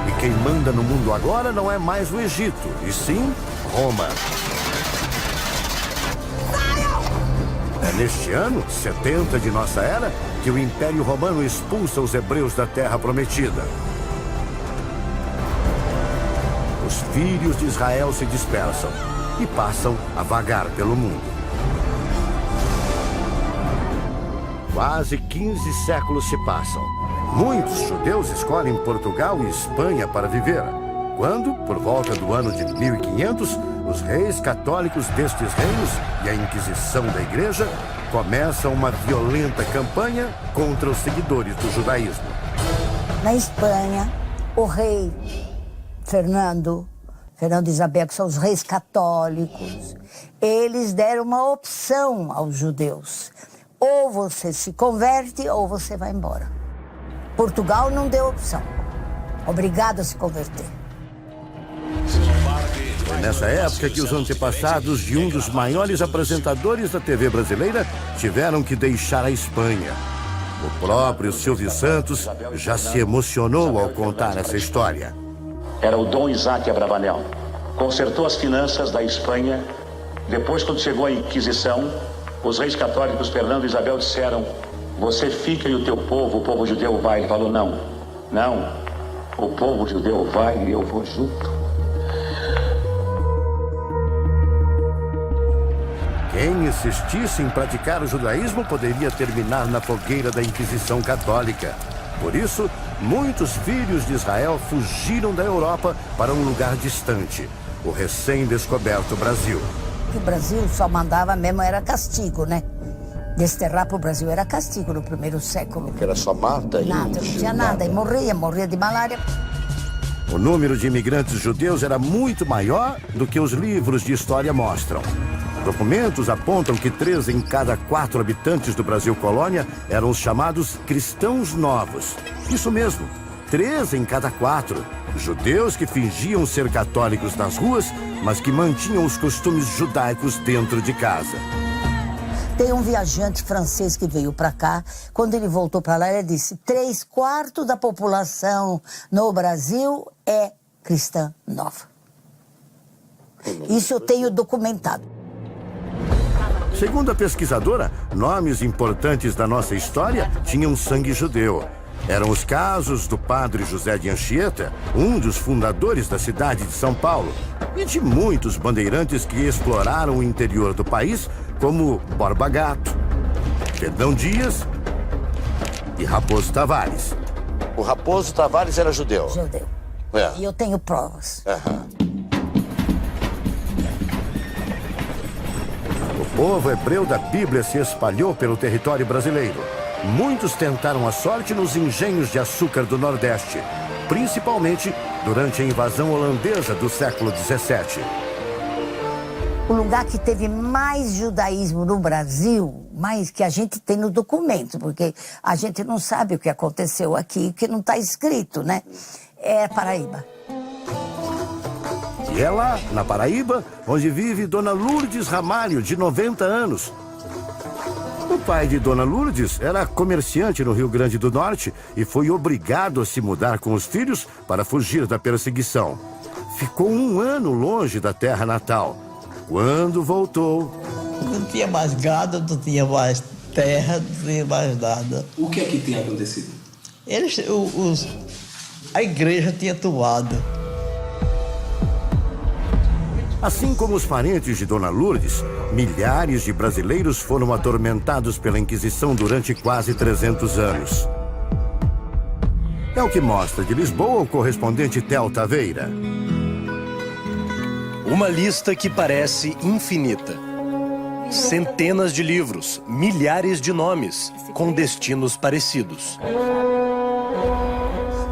E quem manda no mundo agora não é mais o Egito, e sim Roma. É neste ano, 70 de nossa era, que o Império Romano expulsa os hebreus da Terra Prometida. Os filhos de Israel se dispersam e passam a vagar pelo mundo. Quase 15 séculos se passam. Muitos judeus escolhem Portugal e Espanha para viver. Quando, por volta do ano de 1500, os reis católicos destes reinos e a Inquisição da Igreja começam uma violenta campanha contra os seguidores do judaísmo. Na Espanha, o rei Fernando e Isabel, que são os reis católicos, eles deram uma opção aos judeus. Ou você se converte ou você vai embora. Portugal não deu opção. Obrigado a se converter. Foi nessa época que os antepassados de um dos maiores apresentadores da TV brasileira tiveram que deixar a Espanha. O próprio Silvio Santos já se emocionou ao contar essa história. Era o Dom Isaac Abravanel. Consertou as finanças da Espanha. Depois, quando chegou a Inquisição, os reis católicos Fernando e Isabel disseram: você fica e o teu povo, o povo judeu vai. Ele falou: não, o povo judeu vai e eu vou junto. Quem insistisse em praticar o judaísmo poderia terminar na fogueira da Inquisição Católica. Por isso, muitos filhos de Israel fugiram da Europa para um lugar distante, o recém-descoberto Brasil. O Brasil só mandava mesmo, era castigo, né? Desterrar para o Brasil era castigo no primeiro século. Porque era só mata e... Nada, não tinha nada. E morria de malária. O número de imigrantes judeus era muito maior do que os livros de história mostram. Documentos apontam que 3 em cada 4 habitantes do Brasil colônia eram os chamados cristãos novos. Isso mesmo, 3 em cada 4. Judeus que fingiam ser católicos nas ruas, mas que mantinham os costumes judaicos dentro de casa. Tem um viajante francês que veio para cá. Quando ele voltou para lá, ele disse: 3/4 da população no Brasil é cristã nova. Isso eu tenho documentado. Segundo a pesquisadora, nomes importantes da nossa história tinham sangue judeu. Eram os casos do padre José de Anchieta, um dos fundadores da cidade de São Paulo, e de muitos bandeirantes que exploraram o interior do país, como Borba Gato, Fernão Dias e Raposo Tavares. O Raposo Tavares era judeu? Judeu. É. E eu tenho provas. O povo hebreu da Bíblia se espalhou pelo território brasileiro. Muitos tentaram a sorte nos engenhos de açúcar do Nordeste, principalmente durante a invasão holandesa do século XVII. O lugar que teve mais judaísmo no Brasil, mais que a gente tem no documento, porque a gente não sabe o que aconteceu aqui, que não está escrito, né? É Paraíba. E é lá, na Paraíba, onde vive Dona Lourdes Ramalho, de 90 anos. O pai de Dona Lourdes era comerciante no Rio Grande do Norte e foi obrigado a se mudar com os filhos para fugir da perseguição. Ficou 1 ano longe da terra natal. Quando voltou... Não tinha mais gado, não tinha mais terra, não tinha mais nada. O que é que tem acontecido? A igreja tinha tomado. Assim como os parentes de Dona Lourdes, milhares de brasileiros foram atormentados pela Inquisição durante quase 300 anos. É o que mostra de Lisboa o correspondente Theo Taveira. Uma lista que parece infinita. Centenas de livros, milhares de nomes, com destinos parecidos.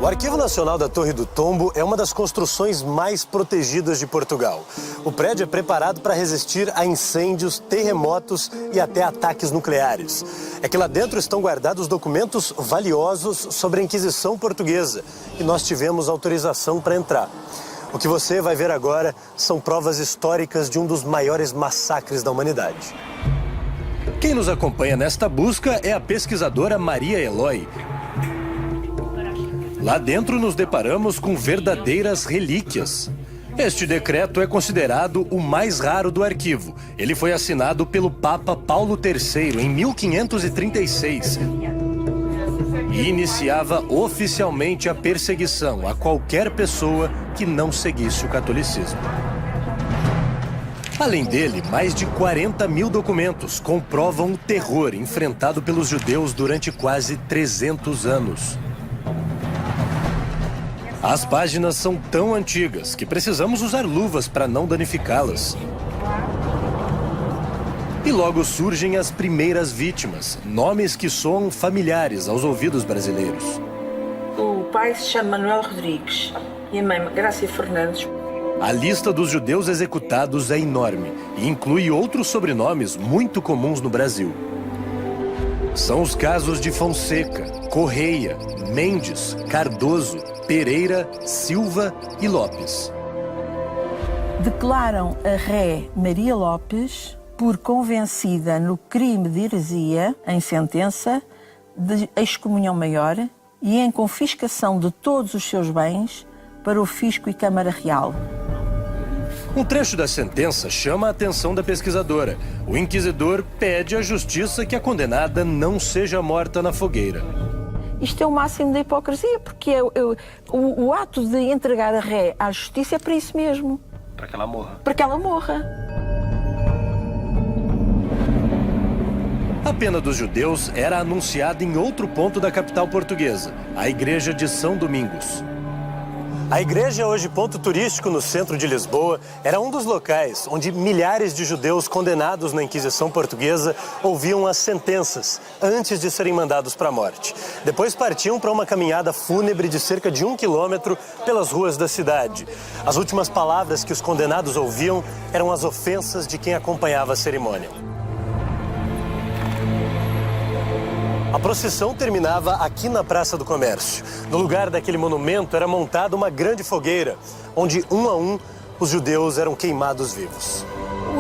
O Arquivo Nacional da Torre do Tombo é uma das construções mais protegidas de Portugal. O prédio é preparado para resistir a incêndios, terremotos e até ataques nucleares. É que lá dentro estão guardados documentos valiosos sobre a Inquisição Portuguesa e nós tivemos autorização para entrar. O que você vai ver agora são provas históricas de um dos maiores massacres da humanidade. Quem nos acompanha nesta busca é a pesquisadora Maria Eloy. Lá dentro nos deparamos com verdadeiras relíquias. Este decreto é considerado o mais raro do arquivo. Ele foi assinado pelo Papa Paulo III em 1536 e iniciava oficialmente a perseguição a qualquer pessoa que não seguisse o catolicismo. Além dele, mais de 40 mil documentos comprovam o terror enfrentado pelos judeus durante quase 300 anos. As páginas são tão antigas que precisamos usar luvas para não danificá-las. E logo surgem as primeiras vítimas, nomes que soam familiares aos ouvidos brasileiros. O pai se chama Manuel Rodrigues e a mãe Grácia Fernandes. A lista dos judeus executados é enorme e inclui outros sobrenomes muito comuns no Brasil. São os casos de Fonseca, Correia, Mendes, Cardoso, Pereira, Silva e Lopes. Declaram a ré Maria Lopes por convencida no crime de heresia, em sentença de excomunhão maior e em confiscação de todos os seus bens para o Fisco e Câmara Real. Um trecho da sentença chama a atenção da pesquisadora. O inquisidor pede à justiça que a condenada não seja morta na fogueira. Isto é o máximo da hipocrisia, porque o ato de entregar a ré à justiça é para isso mesmo. Para que ela morra. Para que ela morra. A pena dos judeus era anunciada em outro ponto da capital portuguesa, a Igreja de São Domingos. A igreja, hoje ponto turístico no centro de Lisboa, era um dos locais onde milhares de judeus condenados na Inquisição Portuguesa ouviam as sentenças antes de serem mandados para a morte. Depois partiam para uma caminhada fúnebre de cerca de 1 quilômetro pelas ruas da cidade. As últimas palavras que os condenados ouviam eram as ofensas de quem acompanhava a cerimônia. A procissão terminava aqui na Praça do Comércio. No lugar daquele monumento era montada uma grande fogueira, onde, um a um, os judeus eram queimados vivos.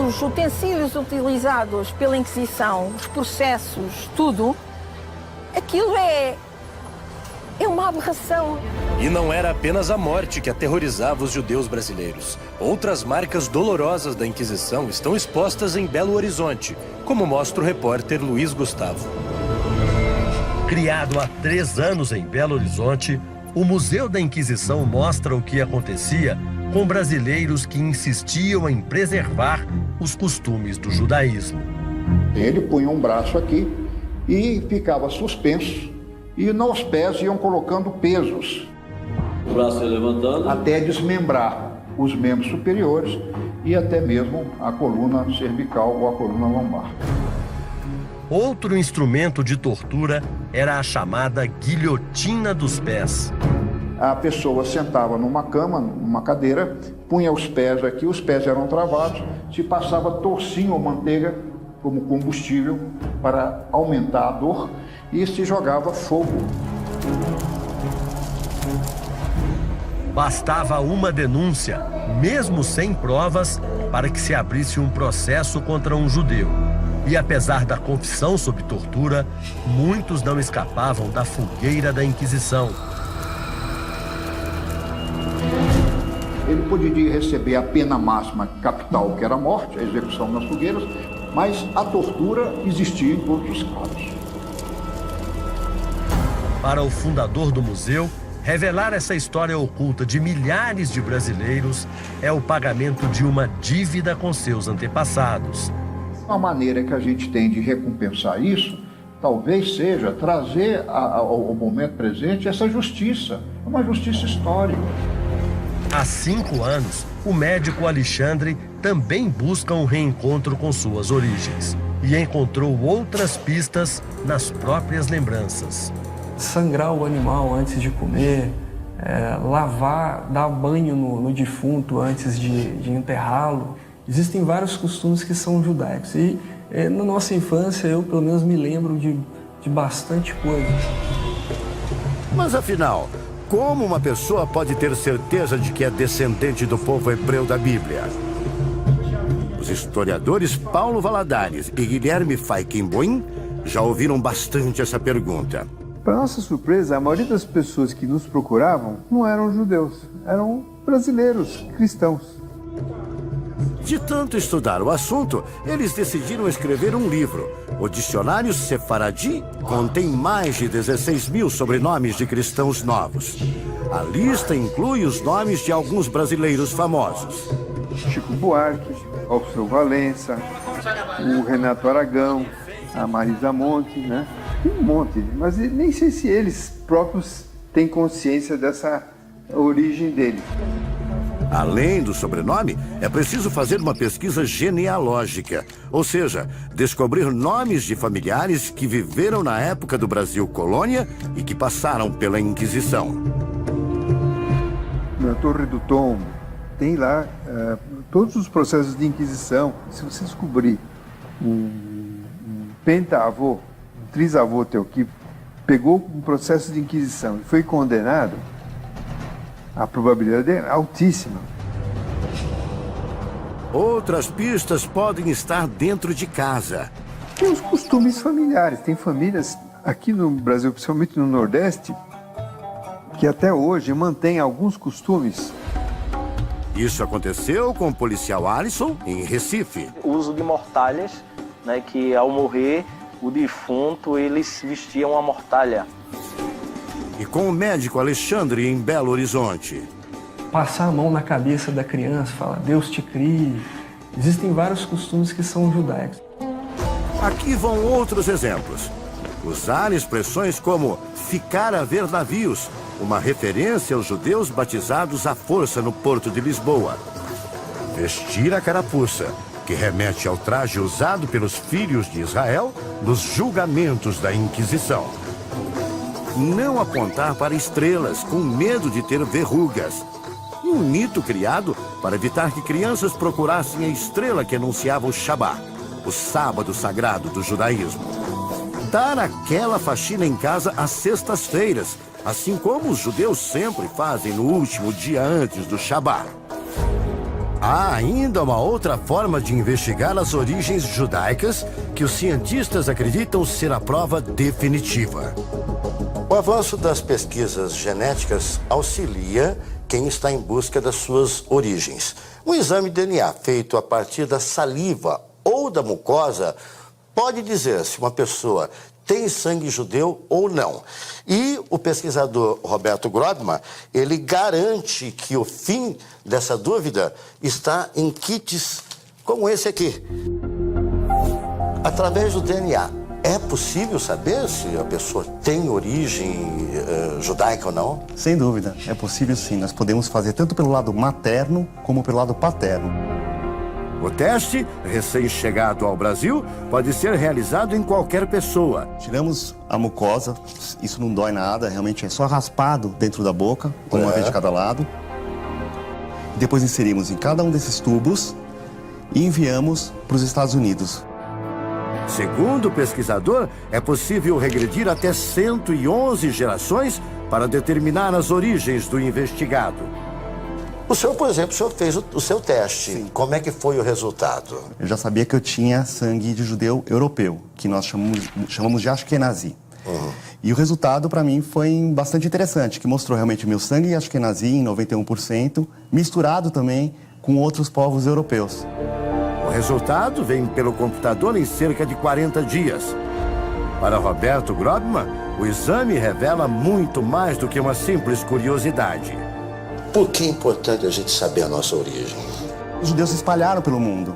Os utensílios utilizados pela Inquisição, os processos, tudo, aquilo é uma aberração. E não era apenas a morte que aterrorizava os judeus brasileiros. Outras marcas dolorosas da Inquisição estão expostas em Belo Horizonte, como mostra o repórter Luiz Gustavo. Criado há 3 anos em Belo Horizonte, o Museu da Inquisição mostra o que acontecia com brasileiros que insistiam em preservar os costumes do judaísmo. Ele punha um braço aqui e ficava suspenso, e nos pés iam colocando pesos. O braço ia levantando. Até desmembrar os membros superiores e até mesmo a coluna cervical ou a coluna lombar. Outro instrumento de tortura era a chamada guilhotina dos pés. A pessoa sentava numa cama, numa cadeira, punha os pés aqui, os pés eram travados, se passava torcinho ou manteiga como combustível para aumentar a dor e se jogava fogo. Bastava uma denúncia, mesmo sem provas, para que se abrisse um processo contra um judeu. E apesar da confissão sobre tortura, muitos não escapavam da fogueira da Inquisição. Ele poderia receber a pena máxima capital, que era a morte, a execução nas fogueiras, mas a tortura existia em todos os casos. Para o fundador do museu, revelar essa história oculta de milhares de brasileiros é o pagamento de uma dívida com seus antepassados. Uma maneira que a gente tem de recompensar isso, talvez seja trazer ao momento presente essa justiça, uma justiça histórica. Há 5 anos, o médico Alexandre também busca um reencontro com suas origens e encontrou outras pistas nas próprias lembranças. Sangrar o animal antes de comer, lavar, dar banho no defunto antes de enterrá-lo. Existem vários costumes que são judaicos e na nossa infância eu pelo menos me lembro de bastante coisa. Mas afinal, como uma pessoa pode ter certeza de que é descendente do povo hebreu da Bíblia? Os historiadores Paulo Valadares e Guilherme Feigenboim já ouviram bastante essa pergunta. Para nossa surpresa, a maioria das pessoas que nos procuravam não eram judeus, eram brasileiros, cristãos. De tanto estudar o assunto, eles decidiram escrever um livro. O Dicionário Sefaradi contém mais de 16.000 sobrenomes de cristãos novos. A lista inclui os nomes de alguns brasileiros famosos. Chico Buarque, Alceu Valença, o Renato Aragão, a Marisa Monte, né? Tem um monte, mas nem sei se eles próprios têm consciência dessa origem deles. Além do sobrenome, é preciso fazer uma pesquisa genealógica, ou seja, descobrir nomes de familiares que viveram na época do Brasil colônia e que passaram pela Inquisição. Na Torre do Tombo, tem lá todos os processos de Inquisição. Se você descobrir um pentaavô, um trisavô teu que pegou um processo de Inquisição e foi condenado, a probabilidade é altíssima. Outras pistas podem estar dentro de casa. Tem os costumes familiares. Tem famílias aqui no Brasil, principalmente no Nordeste, que até hoje mantém alguns costumes. Isso aconteceu com o policial Alisson em Recife. O uso de mortalhas, né, que ao morrer o defunto eles vestiam a mortalha. E com o médico Alexandre em Belo Horizonte. Passar a mão na cabeça da criança, falar Deus te crie. Existem vários costumes que são judaicos. Aqui vão outros exemplos. Usar expressões como ficar a ver navios, uma referência aos judeus batizados à força no porto de Lisboa. Vestir a carapuça, que remete ao traje usado pelos filhos de Israel nos julgamentos da Inquisição. Não apontar para estrelas com medo de ter verrugas. Um mito criado para evitar que crianças procurassem a estrela que anunciava o Shabá, o sábado sagrado do judaísmo. Dar aquela faxina em casa às sextas-feiras, assim como os judeus sempre fazem no último dia antes do Shabá. Há ainda uma outra forma de investigar as origens judaicas que os cientistas acreditam ser a prova definitiva. O avanço das pesquisas genéticas auxilia quem está em busca das suas origens. Um exame de DNA feito a partir da saliva ou da mucosa pode dizer se uma pessoa tem sangue judeu ou não. E o pesquisador Roberto Grobman, ele garante que o fim dessa dúvida está em kits como esse aqui. Através do DNA, é possível saber se a pessoa tem origem judaica ou não? Sem dúvida, é possível sim. Nós podemos fazer tanto pelo lado materno como pelo lado paterno. O teste, recém-chegado ao Brasil, pode ser realizado em qualquer pessoa. Tiramos a mucosa, isso não dói nada, realmente é só raspado dentro da boca, uma vez de cada lado. Depois inserimos em cada um desses tubos e enviamos para os Estados Unidos. Segundo o pesquisador, é possível regredir até 111 gerações para determinar as origens do investigado. O senhor, por exemplo, fez o seu teste. Sim. Como é que foi o resultado? Eu já sabia que eu tinha sangue de judeu europeu, que nós chamamos de Ashkenazi. E o resultado, para mim, foi bastante interessante, que mostrou realmente meu sangue Ashkenazi em 91%, misturado também com outros povos europeus. O resultado vem pelo computador em cerca de 40 dias. Para Roberto Grobman, o exame revela muito mais do que uma simples curiosidade. Por que é importante a gente saber a nossa origem? Os judeus se espalharam pelo mundo.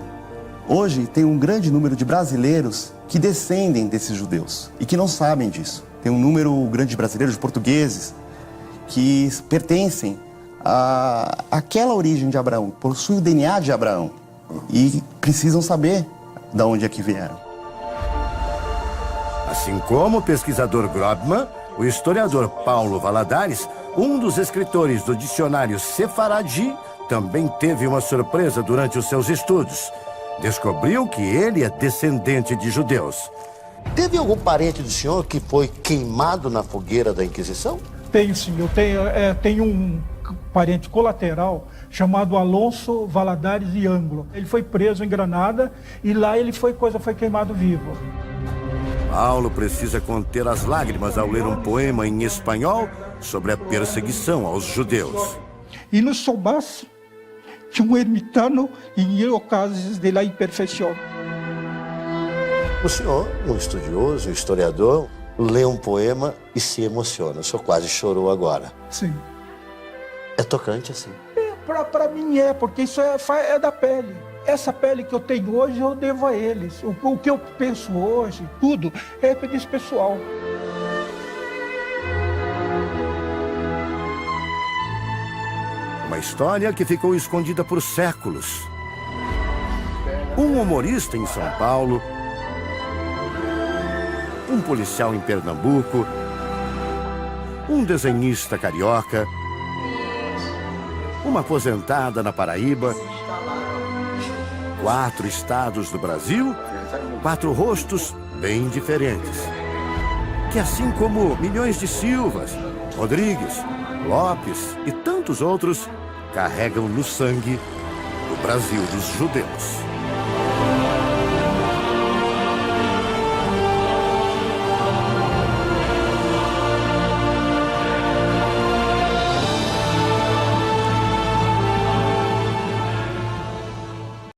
Hoje tem um grande número de brasileiros que descendem desses judeus e que não sabem disso. Tem um número grande de brasileiros, de portugueses, que pertencem àquela origem de Abraão, possuem o DNA de Abraão e precisam saber de onde é que vieram. Assim como o pesquisador Grobman, o historiador Paulo Valadares, um dos escritores do dicionário Sefaradi, também teve uma surpresa durante os seus estudos. Descobriu que ele é descendente de judeus. Teve algum parente do senhor que foi queimado na fogueira da Inquisição? Tenho, sim. Eu tenho um parente colateral chamado Alonso Valadares e Ângulo. Ele foi preso em Granada e lá ele foi queimado vivo. Paulo precisa conter as lágrimas ao ler um poema em espanhol sobre a perseguição aos judeus. E no Sobás, que um ermitano em ocasos de la imperfeição. O senhor, um estudioso, um historiador, lê um poema e se emociona. O senhor quase chorou agora. Sim. É tocante assim? Para mim porque isso é da pele. Essa pele que eu tenho hoje eu devo a eles. O que eu penso hoje, tudo, é desse pessoal. Uma história que ficou escondida por séculos. Um humorista em São Paulo, um policial em Pernambuco, um desenhista carioca, uma aposentada na Paraíba, 4 estados do Brasil, 4 rostos bem diferentes. Que assim como milhões de Silvas, Rodrigues, Lopes e tantos outros, carregam no sangue o Brasil dos judeus.